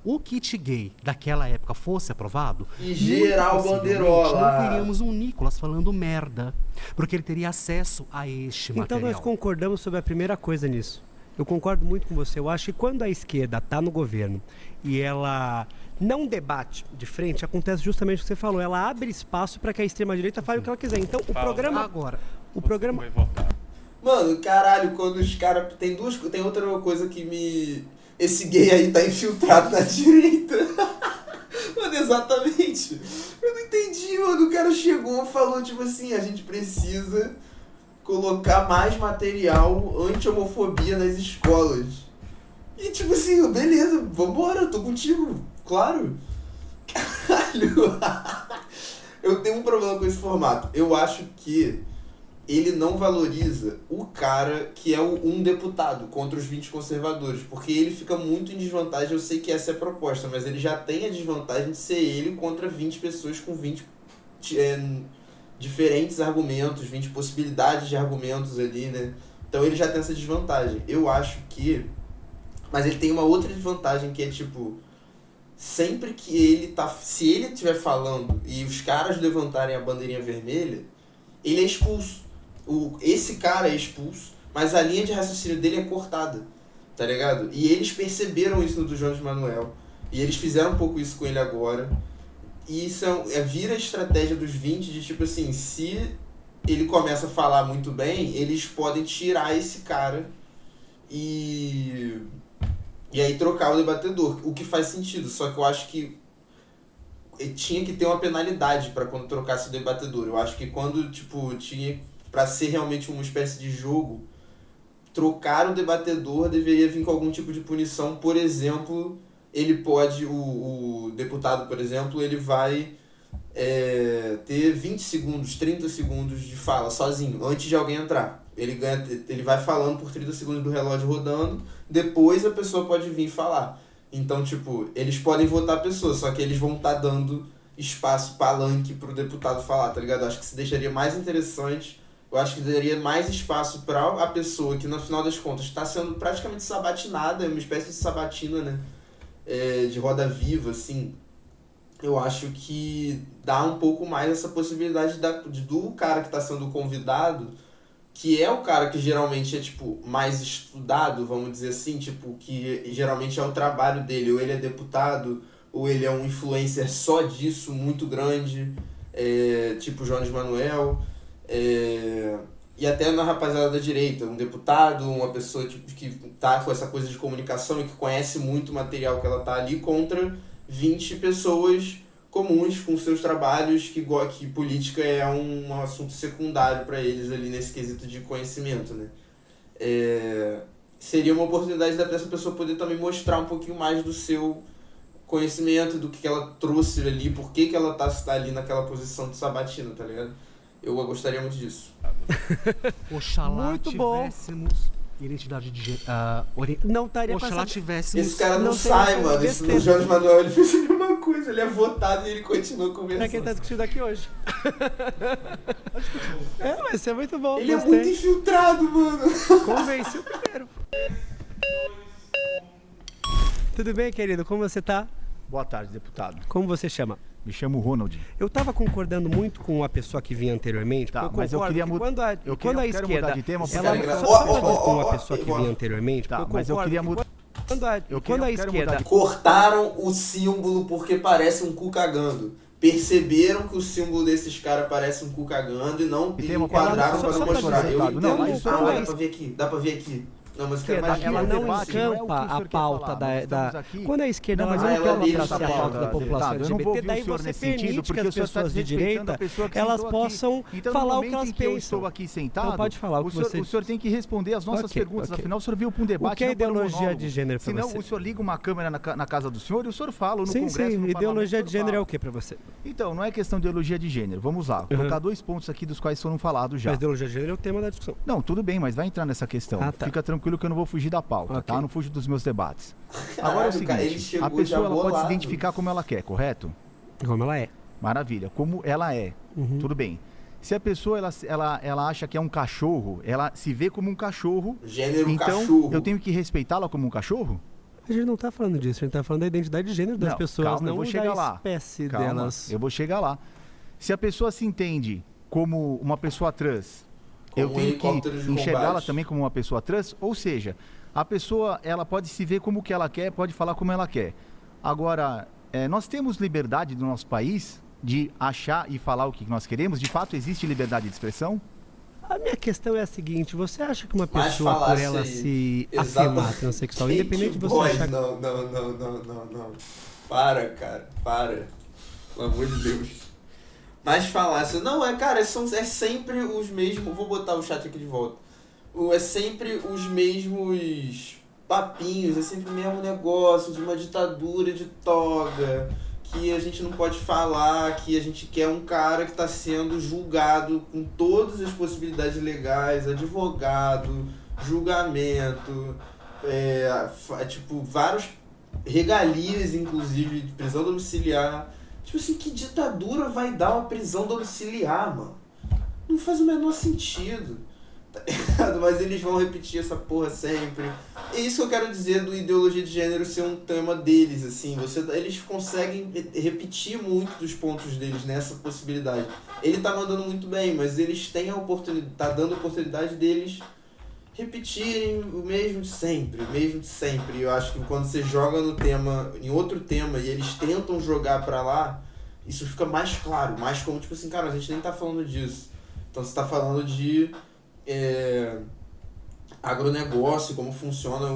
C: o kit gay daquela época fosse aprovado,
A: e geral bandeirola,
C: não teríamos um Nicolas falando merda, porque ele teria acesso a este material.
D: Então nós concordamos sobre a primeira coisa nisso. Eu concordo muito com você. Eu acho que quando a esquerda está no governo e ela não debate de frente, acontece justamente o que você falou. Ela abre espaço para que a extrema-direita fale o que ela quiser. Então o programa...
C: Agora,
D: o programa...
A: Mano, caralho, quando os caras... Tem outra coisa que me... Esse gay aí tá infiltrado na direita. Mano, exatamente. Eu não entendi, mano. O cara chegou e falou, tipo assim, a gente precisa colocar mais material anti-homofobia nas escolas. E tipo assim, beleza, vambora, eu tô contigo, claro. Caralho. Eu tenho um problema com esse formato. Eu acho que ele não valoriza o cara que é um deputado contra os 20 conservadores, porque ele fica muito em desvantagem. Eu sei que essa é a proposta, mas ele já tem a desvantagem de ser ele contra 20 pessoas com 20 diferentes argumentos, 20 possibilidades de argumentos ali, né? Então ele já tem essa desvantagem. Eu acho que... Mas ele tem uma outra desvantagem que é tipo... Sempre que ele tá... Se ele estiver falando e os caras levantarem a bandeirinha vermelha, ele é expulso. Esse cara é expulso, mas a linha de raciocínio dele é cortada. tá ligado? E eles perceberam isso no do Jones Manuel, e eles fizeram um pouco isso com ele agora, e isso vira a estratégia dos 20 de tipo assim, se ele começa a falar muito bem, eles podem tirar esse cara e aí trocar o debatedor, o que faz sentido, só que eu acho que tinha que ter uma penalidade para quando trocasse o debatedor. Eu acho que quando, tipo, tinha para ser realmente uma espécie de jogo, trocar o debatedor deveria vir com algum tipo de punição. Por exemplo, ele pode, o deputado, por exemplo, ele vai ter 20 segundos, 30 segundos de fala sozinho, antes de alguém entrar. Ele vai falando por 30 segundos do relógio rodando, depois a pessoa pode vir falar. Então, tipo, eles podem votar a pessoa, só que eles vão estar dando espaço, palanque pro deputado falar, tá ligado? Eu acho que se deixaria mais interessante, eu acho que daria mais espaço para a pessoa que, no final das contas, está sendo praticamente sabatinada, é uma espécie de sabatina, né? De roda viva, assim. Eu acho que dá um pouco mais essa possibilidade do cara que está sendo convidado, que é o cara que geralmente é, tipo, mais estudado, vamos dizer assim, tipo, que geralmente é o trabalho dele, ou ele é deputado, ou ele é um influencer só disso, muito grande, tipo Jones Manuel, e até na rapaziada da direita, um deputado, uma pessoa tipo, que tá com essa coisa de comunicação e que conhece muito o material que ela tá ali, contra 20 pessoas comuns com seus trabalhos, que política é um assunto secundário para eles ali nesse quesito de conhecimento, né? Seria uma oportunidade dessa pessoa poder também mostrar um pouquinho mais do seu conhecimento, do que ela trouxe ali, por que ela tá ali naquela posição de sabatina, tá ligado? Eu gostaria muito disso.
D: Oxalá
B: muito
D: tivéssemos
B: bom.
D: Identidade de
B: não estaria
D: Oxalá tivéssemos...
A: Esse cara não sai, mano. O Jones Manuel, ele fez a mesma coisa. Ele é votado e ele continua conversando.
B: Pra quem tá discutindo aqui hoje. Mas isso é muito bom.
A: Ele é muito infiltrado, mano.
B: Convence o primeiro. Tudo bem, querido? Como você tá?
H: Boa tarde, deputado.
B: Como você chama?
H: Me chamo Ronald.
D: Eu estava concordando muito com a pessoa que vinha anteriormente.
H: Tá, mas eu queria mudar.
D: Quando a esquerda,
H: mudar de tema,
D: com a pessoa que vinha anteriormente.
H: Tá, mas eu queria mudar.
D: Quando a esquerda
A: cortaram o símbolo porque parece um cu cagando. Perceberam que o símbolo desses caras parece um cu cagando e não enquadraram para não mostrar. Dá pra ver aqui. Não, mas
B: ela não encampa a pauta da... Quando a esquerda não quer a pauta da população LGBT, daí você permite que as pessoas de direita elas possam falar o que elas pensam.
H: Eu estou aqui sentado,
B: então pode falar o que você...
H: O senhor tem que responder as nossas perguntas, afinal o senhor veio para um debate.
B: O que é ideologia de gênero para você?
H: Senão o senhor liga uma câmera na casa do senhor e o senhor fala no Congresso,
B: Sim, ideologia de gênero é o que para você?
H: Então, não é questão de ideologia de gênero, vamos lá, vou colocar 2 pontos aqui dos quais foram falados já.
B: Mas ideologia de gênero é o tema da discussão.
H: Não, tudo bem, mas vai entrar nessa questão. Fica tranquilo que eu não vou fugir da pauta, tá? Não fujo dos meus debates. Agora é o seguinte, a pessoa ela pode se identificar como ela quer, correto?
D: Como ela é.
H: Maravilha, como ela é, tudo bem. Se a pessoa ela acha que é um cachorro, ela se vê como um cachorro,
A: gênero
H: então
A: cachorro.
H: Eu tenho que respeitá-la como um cachorro?
D: A gente não tá falando disso, a gente tá falando da identidade de gênero das pessoas,
H: calma,
D: não
H: eu vou chegar
D: da
H: lá.
D: espécie
H: Calma,
D: delas.
H: Eu vou chegar lá. Se a pessoa se entende como uma pessoa trans, eu tenho que enxergá-la também como uma pessoa trans, ou seja, a pessoa ela pode se ver como que ela quer, pode falar como ela quer. Agora, nós temos liberdade no nosso país de achar e falar o que nós queremos? De fato, existe liberdade de exprão?
D: A minha questão é a seguinte, você acha que uma pessoa, por ela se afirmar transexual, independente de você achar...
A: Não. Para, cara, para. Pelo amor de Deus. Mas falasse, não, cara, é sempre os mesmos... Vou botar o chat aqui de volta. É sempre os mesmos papinhos, é sempre o mesmo negócio de uma ditadura de toga, que a gente não pode falar, que a gente quer um cara que está sendo julgado com todas as possibilidades legais, advogado, julgamento, tipo, vários regalias, inclusive, de prisão domiciliar. Tipo assim, que ditadura vai dar uma prisão domiciliar, mano? Não faz o menor sentido. Mas eles vão repetir essa porra sempre. É isso que eu quero dizer do ideologia de gênero ser um tema deles, assim. Eles conseguem repetir muito dos pontos deles nessa possibilidade. Ele tá mandando muito bem, mas eles têm a oportunidade, tá dando a oportunidade deles repetirem o mesmo de sempre, Eu acho que quando você joga no tema, em outro tema, e eles tentam jogar pra lá, isso fica mais claro, mais como, tipo assim, cara, a gente nem tá falando disso. Então você tá falando de agronegócio, como funciona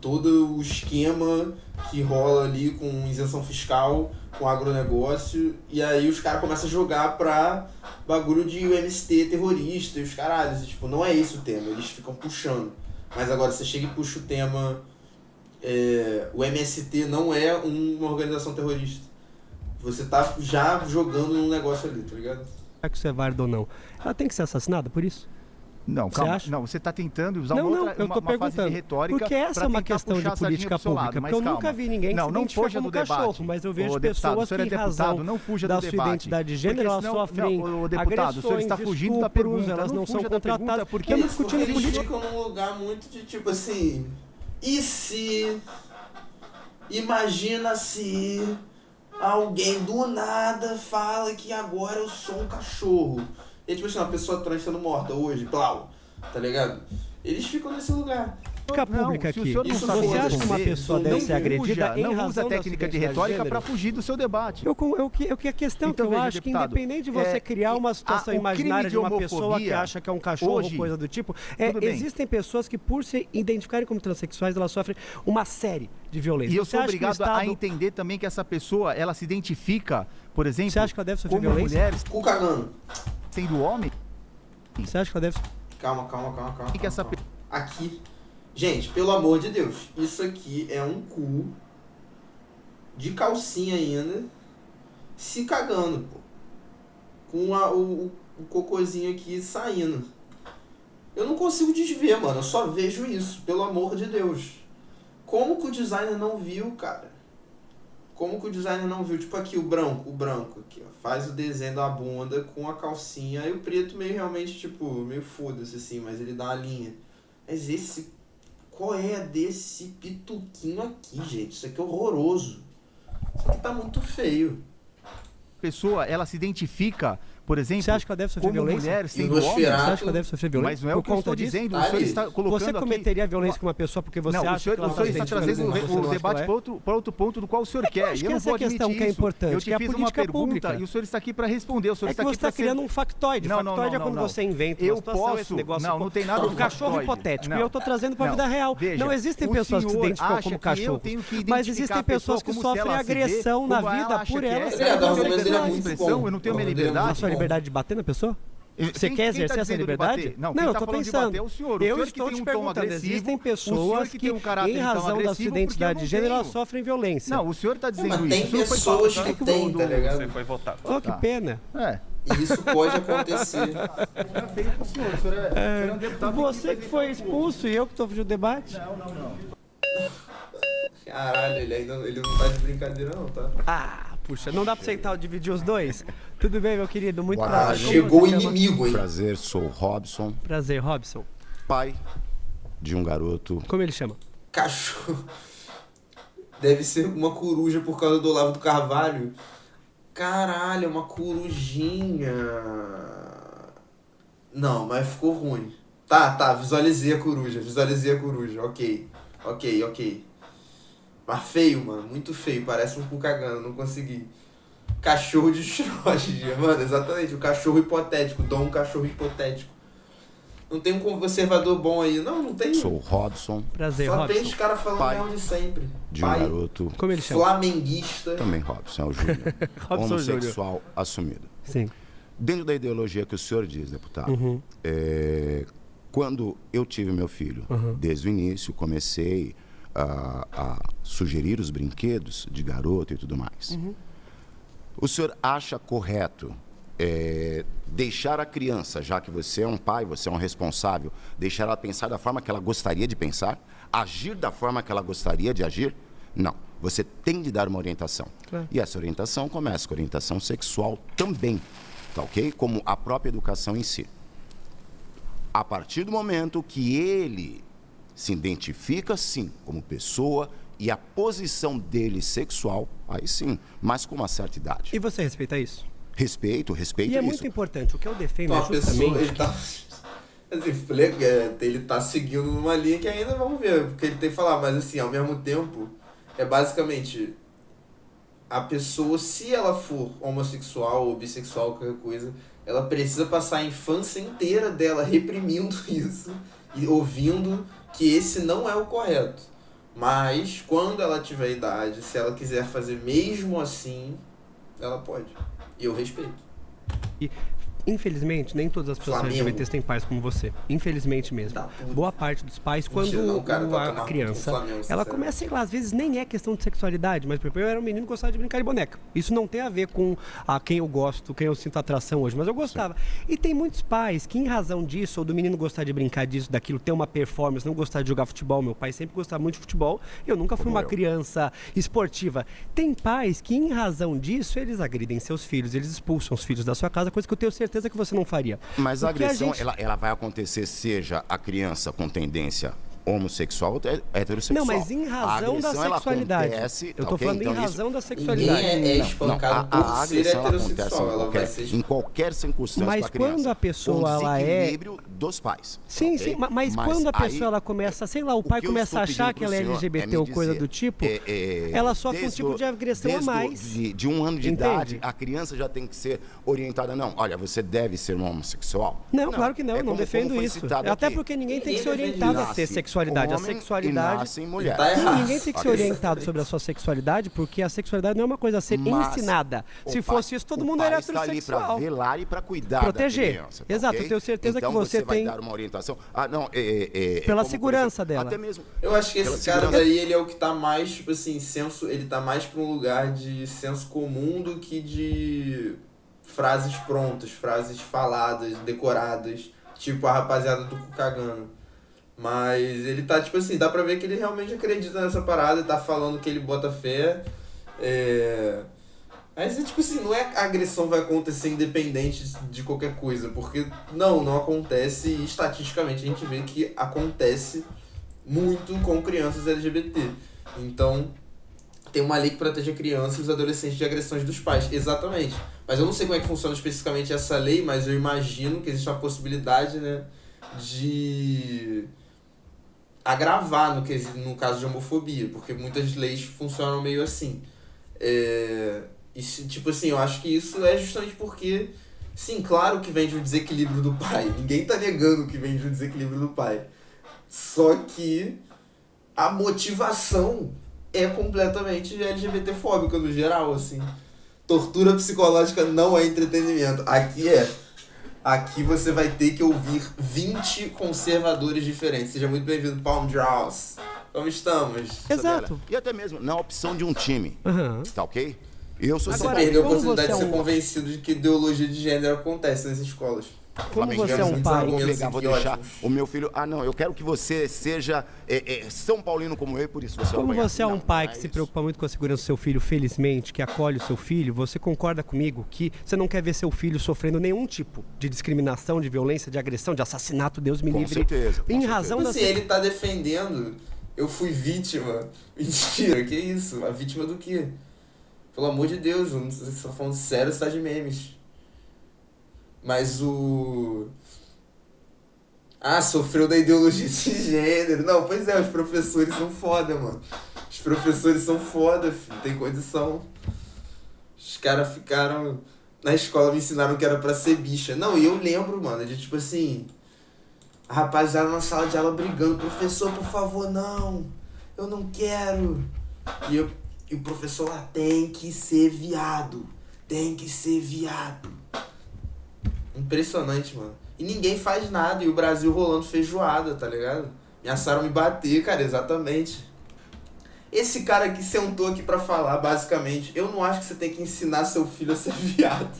A: todo o esquema que rola ali com isenção fiscal, com agronegócio, e aí os caras começam a jogar pra bagulho de MST terrorista e os caralhos, e, tipo, não é esse o tema, eles ficam puxando. Mas agora você chega e puxa o tema, o MST não é uma organização terrorista. Você tá já jogando num negócio ali, tá ligado?
D: É que isso é válido ou não. Ela tem que ser assassinada por isso?
H: Não, calma. Não, você está tentando usar uma fase de retórica.
D: Porque essa é uma questão de política pública. Porque eu nunca vi ninguém que se identifica como cachorro, mas eu vejo pessoas que, em razão da sua identidade de gênero, elas sofrem agressões,
H: o senhor está fugindo da pergunta.
D: Elas não são contratadas.
A: Porque eles ficam num lugar muito de tipo assim, e se... Imagina se alguém do nada fala que agora eu sou um cachorro. E tipo assim, uma pessoa trans sendo morta hoje, plau, tá ligado? Eles ficam nesse lugar.
D: Pública aqui. Você acha que uma pessoa deve ser agredida em razão
H: da técnica de retórica para fugir do seu debate.
D: A questão que eu acho que independente de você criar uma situação imaginária de uma pessoa que acha que é um cachorro ou coisa do tipo, existem pessoas que por se identificarem como transexuais, elas sofrem uma série de violência.
H: E eu sou obrigado a entender também que essa pessoa, ela se identifica, por exemplo,
D: você acha que ela deve sofrer violência?
H: Mulheres
A: cu cagando.
H: Sendo homem?
D: Você acha que ela deve...
A: Calma. Aqui. Gente, pelo amor de Deus, isso aqui é um cu de calcinha ainda, se cagando, pô. Com o cocôzinho aqui saindo. Eu não consigo desver, mano, eu só vejo isso, pelo amor de Deus. Como que o designer não viu, cara? Como que o designer não viu? Tipo aqui, o branco aqui, ó. Faz o desenho da bunda com a calcinha, e o preto meio realmente, tipo, meio foda-se assim, mas ele dá uma linha. Mas qual é desse pituquinho aqui, gente? Isso aqui é horroroso. Isso aqui tá muito feio.
H: A pessoa, ela se identifica, por exemplo,
D: você acha que ela deve sofrer violência?
H: Mulher, sendo homem, você
D: acha que ela deve sofrer violência?
H: Mas não é o que eu estou dizendo. O senhor está colocando
D: você cometeria violência com uma pessoa porque você acha que ela
H: o senhor está trazendo o debate para outro ponto do qual o senhor quer.
D: Eu acho que essa é a questão que é importante.
H: Eu te fiz uma pergunta e o senhor está aqui para responder. O senhor está aqui
D: você está criando um factoide. Factoide é quando você inventa uma situação, esse negócio.
H: Não tem nada.
D: Um cachorro hipotético. E eu estou trazendo para a vida real. Não existem pessoas que se identificam como cachorros. Mas existem pessoas que sofrem agressão na vida por elas.
H: Eu não tenho minha liberdade.
D: A sua liberdade de bater na pessoa? Você quer exercer essa liberdade?
H: Não,
D: eu estou pensando. Eu estou te perguntando, existem pessoas que, em razão da sua identidade de gênero, elas sofrem violência.
H: Não, o senhor está dizendo
A: isso. Tem pessoas que têm, tá ligado?
I: Você foi votado.
D: Oh, que pena.
A: Isso pode acontecer.
D: Você que foi expulso e eu que estou fazendo o debate?
A: Não. Caralho, ele não tá de brincadeira não, tá?
D: Puxa, não dá pra aceitar dividir os dois? Tudo bem, meu querido, muito prazer.
A: Chegou o inimigo, hein?
J: Prazer, sou Robson.
D: Prazer, Robson.
J: Pai de um garoto.
D: Como ele chama?
A: Cachorro. Deve ser uma coruja por causa do Olavo do Carvalho. Caralho, uma corujinha. Não, mas ficou ruim. Tá, visualizei a coruja. Ok. Mas feio, mano, muito feio, parece um cu cagando, não consegui. Cachorro de Schrödinger, mano, exatamente, o cachorro hipotético, um cachorro hipotético. Não tem um conservador bom aí, não tem.
J: Sou Robson.
D: Prazer,
A: Só
D: Robson.
A: tem os caras falando mesmo de sempre.
J: De um garoto.
D: Como ele chama?
A: Flamenguista.
J: Também Robson, é o Júnior. Homossexual
D: Júnior.
J: assumido.
D: Sim.
J: Dentro da ideologia que o senhor diz, deputado, quando eu tive meu filho, desde o início, comecei a sugerir os brinquedos de garoto e tudo mais. O senhor acha correto deixar a criança, já que você é um pai, você é um responsável, deixar ela pensar da forma que ela gostaria de pensar, agir da forma que ela gostaria de agir? Não. Você tem de dar uma orientação.
D: Claro.
J: E essa orientação começa com orientação sexual também, tá ok? Como a própria educação em si. A partir do momento que ele se identifica, sim, como pessoa e a posição dele sexual, aí sim, mas com uma certa idade.
D: E você respeita isso?
J: Respeito
D: e é
J: isso.
D: muito importante. O que eu defendo é justamente...
A: Assim, ele tá seguindo numa linha que ainda vamos ver, porque ele tem que falar, mas assim, ao mesmo tempo, é basicamente a pessoa, se ela for homossexual ou bissexual, qualquer coisa, ela precisa passar a infância inteira dela reprimindo isso e ouvindo que esse não é o correto. Mas, quando ela tiver idade, se ela quiser fazer mesmo assim, ela pode. E eu respeito.
D: E, infelizmente, nem todas as pessoas LGBTs têm pais como você. Infelizmente mesmo. Boa parte dos pais, quando a criança, ela começa, sei lá, às vezes nem é questão de sexualidade, mas por exemplo, eu era um menino que gostava de brincar de boneca. Isso não tem a ver com quem eu gosto, quem eu sinto atração hoje, mas eu gostava. Sim. E tem muitos pais que, em razão disso, ou do menino gostar de brincar disso, daquilo, ter uma performance, não gostar de jogar futebol. Meu pai sempre gostava muito de futebol. Eu nunca fui uma criança esportiva. Tem pais que, em razão disso, eles agridem seus filhos, eles expulsam os filhos da sua casa, coisa que eu tenho certeza que você não faria.
J: Mas a agressão, ela vai acontecer seja a criança com tendência homossexual ou heterossexual.
D: Não, mas em razão da sexualidade. Eu tô falando então, em razão da sexualidade.
A: Ninguém é espancado por ser heterossexual. Ela vai ser
J: em qualquer circunstância
D: mas
J: da criança.
D: Mas quando a pessoa ela
J: equilíbrio dos pais.
D: Sim, okay? Sim, mas quando a pessoa ela começa, sei lá, o pai começa a achar que ela é LGBT ou coisa do tipo, ela sofre um tipo de agressão a mais.
J: De 1 ano de idade, a criança já tem que ser orientada. Não, olha, você deve ser um homossexual.
D: Não, claro que não, eu não defendo isso. Até porque ninguém tem que ser orientado a ter sexualidade. A sexualidade.
J: Mulher.
A: Tá
D: ninguém tem que ser orientado sobre a sua sexualidade, porque a sexualidade não é uma coisa a ser ensinada. Se fosse isso, todo mundo era heterossexual.
J: Está ali para velar e para cuidar
D: proteger.
J: Da criança.
D: Exato,
J: okay?
D: eu tenho certeza
J: então
D: que você tem.
J: Vai dar uma orientação.
D: Pela segurança dela.
J: Até mesmo.
A: Eu acho que esse cara daí, ele é o que tá mais, tipo assim, ele tá mais pra um lugar de senso comum do que de frases prontas, frases faladas, decoradas, tipo a rapaziada do cu cagando. Mas ele tá, tipo assim, dá pra ver que ele realmente acredita nessa parada, tá falando que ele bota fé. Mas, tipo assim, não é que a agressão vai acontecer independente de qualquer coisa, porque não acontece, e estatisticamente a gente vê que acontece muito com crianças LGBT. Então, tem uma lei que protege a criança e os adolescentes de agressões dos pais, exatamente. Mas eu não sei como é que funciona especificamente essa lei, mas eu imagino que existe uma possibilidade, né, de agravar no caso de homofobia, porque muitas leis funcionam meio assim. E, tipo assim, eu acho que isso é justamente porque, sim, claro que vem de um desequilíbrio do pai. Ninguém tá negando que vem de um desequilíbrio do pai. Só que a motivação é completamente LGBT-fóbica no geral, assim. Tortura psicológica não é entretenimento. Aqui você vai ter que ouvir 20 conservadores diferentes. Seja muito bem-vindo, Palm Draws. Como estamos?
D: Exato.
J: E até mesmo na opção de um time. Tá ok? Eu sou
A: Você perdeu a oportunidade de ser convencido de que ideologia de gênero acontece nas escolas.
D: Como você é um pai?
J: Vou deixar o meu filho... não, eu quero que você seja São Paulino como eu, e por isso você
D: Como você é um pai que se preocupa muito com a segurança do seu filho, felizmente, que acolhe o seu filho, você concorda comigo que você não quer ver seu filho sofrendo nenhum tipo de discriminação, de violência, de agressão, de assassinato, Deus me livre.
J: Com certeza.
D: Em razão da...
A: Assim, ele tá defendendo... Eu fui vítima. Mentira, que isso? A vítima do quê? Pelo amor de Deus, você tá falando sério, você tá de memes. Mas sofreu da ideologia de gênero. Não, pois é, os professores são foda, mano. Os professores são foda, filho. Tem condição. Os caras ficaram... Na escola me ensinaram que era pra ser bicha. Não, e eu lembro, mano, de tipo assim... A rapaziada na sala de aula brigando. Professor, por favor, não. Eu não quero. E o professor lá, tem que ser viado. Tem que ser viado. Impressionante, mano. E ninguém faz nada. E o Brasil rolando feijoada, tá ligado? Ameaçaram me bater, cara, exatamente. Esse cara que sentou aqui pra falar, basicamente, eu não acho que você tem que ensinar seu filho a ser viado.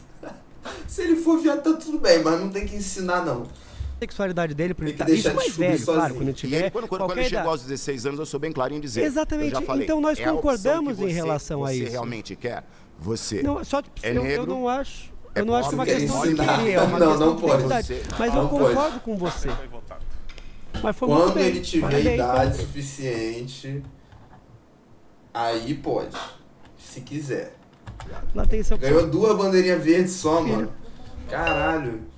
A: Se ele for viado, tá tudo bem, mas não tem que ensinar, não.
D: A sexualidade dele, pra ele tá... Isso mais velho, sozinho. Claro, quando tiver...
J: Quando ele chegou aos 16 anos, eu sou bem claro em dizer.
D: Exatamente, eu já falei, então nós concordamos em relação a isso.
J: Você realmente quer? Você
D: não, só,
J: negro?
D: Eu não acho... Eu não acho que é uma questão de querer, é uma
A: questão
D: de identidade. Mas eu concordo com você. Mas foi muito bem.
A: Quando ele tiver idade suficiente, aí pode. Se quiser.
D: Lá tem seu...
A: Ganhou 2 bandeirinhas verdes só, mano. Caralho.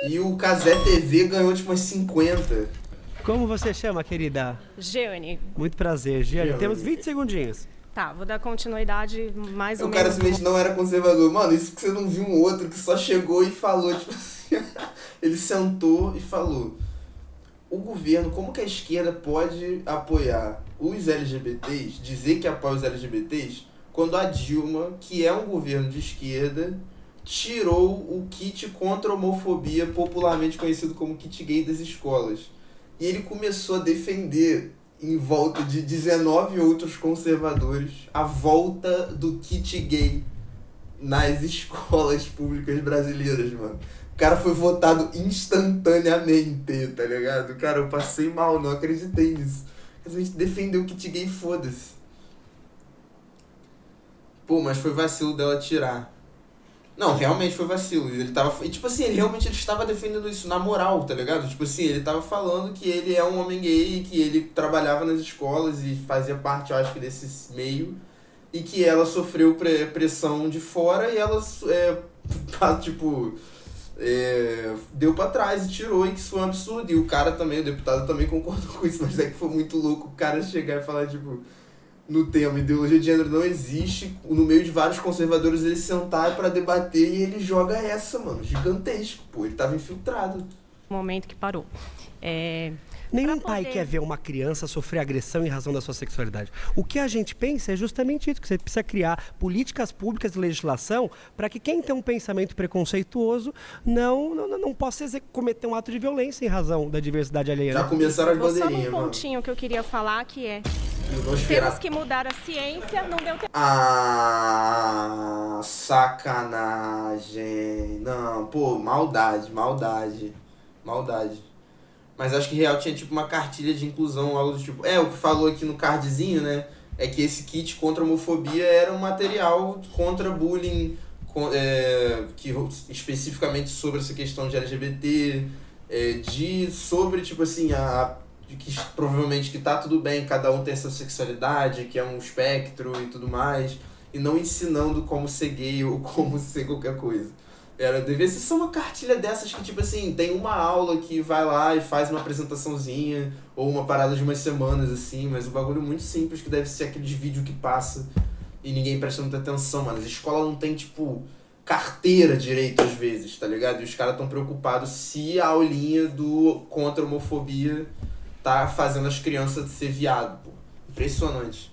A: E o Casé TV ganhou tipo umas 50.
D: Como você chama, querida?
I: Jeane.
D: Muito prazer, Jeane. Temos 20 segundinhos.
I: Tá, vou dar continuidade mais ou menos.
A: O cara simplesmente não era conservador. Mano, isso que você não viu um outro que só chegou e falou, tipo assim. Ele sentou e falou: o governo, como que a esquerda pode apoiar os LGBTs, dizer que apoia os LGBTs, quando a Dilma, que é um governo de esquerda, tirou o kit contra a homofobia, popularmente conhecido como kit gay, das escolas. E ele começou a defender, em volta de 19 outros conservadores, a volta do kit gay nas escolas públicas brasileiras, mano. O cara foi votado instantaneamente, tá ligado? Cara, eu passei mal, não acreditei nisso. A gente defendeu o kit gay, foda-se. Pô, mas foi vacilo dela tirar. Não, realmente foi vacilo. Ele tava... E, tipo assim, ele realmente estava defendendo isso na moral, tá ligado? Tipo assim, ele tava falando que ele é um homem gay, que ele trabalhava nas escolas e fazia parte, eu acho que, desse meio. E que ela sofreu pressão de fora e ela, deu pra trás e tirou, e que isso foi um absurdo. E o cara também, o deputado também concordou com isso, mas é que foi muito louco o cara chegar e falar, tipo... No tema, ideologia de gênero não existe, no meio de vários conservadores ele sentar pra debater e ele joga essa, mano, gigantesco, pô, ele tava infiltrado.
I: Momento que parou.
D: Nenhum pai quer ver uma criança sofrer agressão em razão da sua sexualidade. O que a gente pensa é justamente isso, que você precisa criar políticas públicas de legislação para que quem tem um pensamento preconceituoso não possa cometer um ato de violência em razão da diversidade alheia.
A: Já começaram as bandeirinhas,
I: mano. Só um pontinho que eu queria falar, que é...
A: Temos
I: que mudar a ciência, não deu tempo.
A: Ah, sacanagem. Não, pô, maldade. Mas acho que real tinha tipo uma cartilha de inclusão, algo do tipo... o que falou aqui no cardzinho, né? É que esse kit contra a homofobia era um material contra bullying, que especificamente sobre essa questão de LGBT, sobre, tipo assim, que provavelmente que tá tudo bem, cada um tem essa sexualidade, que é um espectro e tudo mais, e não ensinando como ser gay ou como ser qualquer coisa. Devia ser só uma cartilha dessas que, tipo assim, tem uma aula que vai lá e faz uma apresentaçãozinha, ou uma parada de umas semanas, assim, mas um bagulho muito simples, que deve ser aqueles vídeos que passa e ninguém presta muita atenção, mano. A escola não tem, tipo, carteira direito às vezes, tá ligado? E os caras tão preocupados se a aulinha do contra a homofobia tá fazendo as crianças ser viado, pô. Impressionante.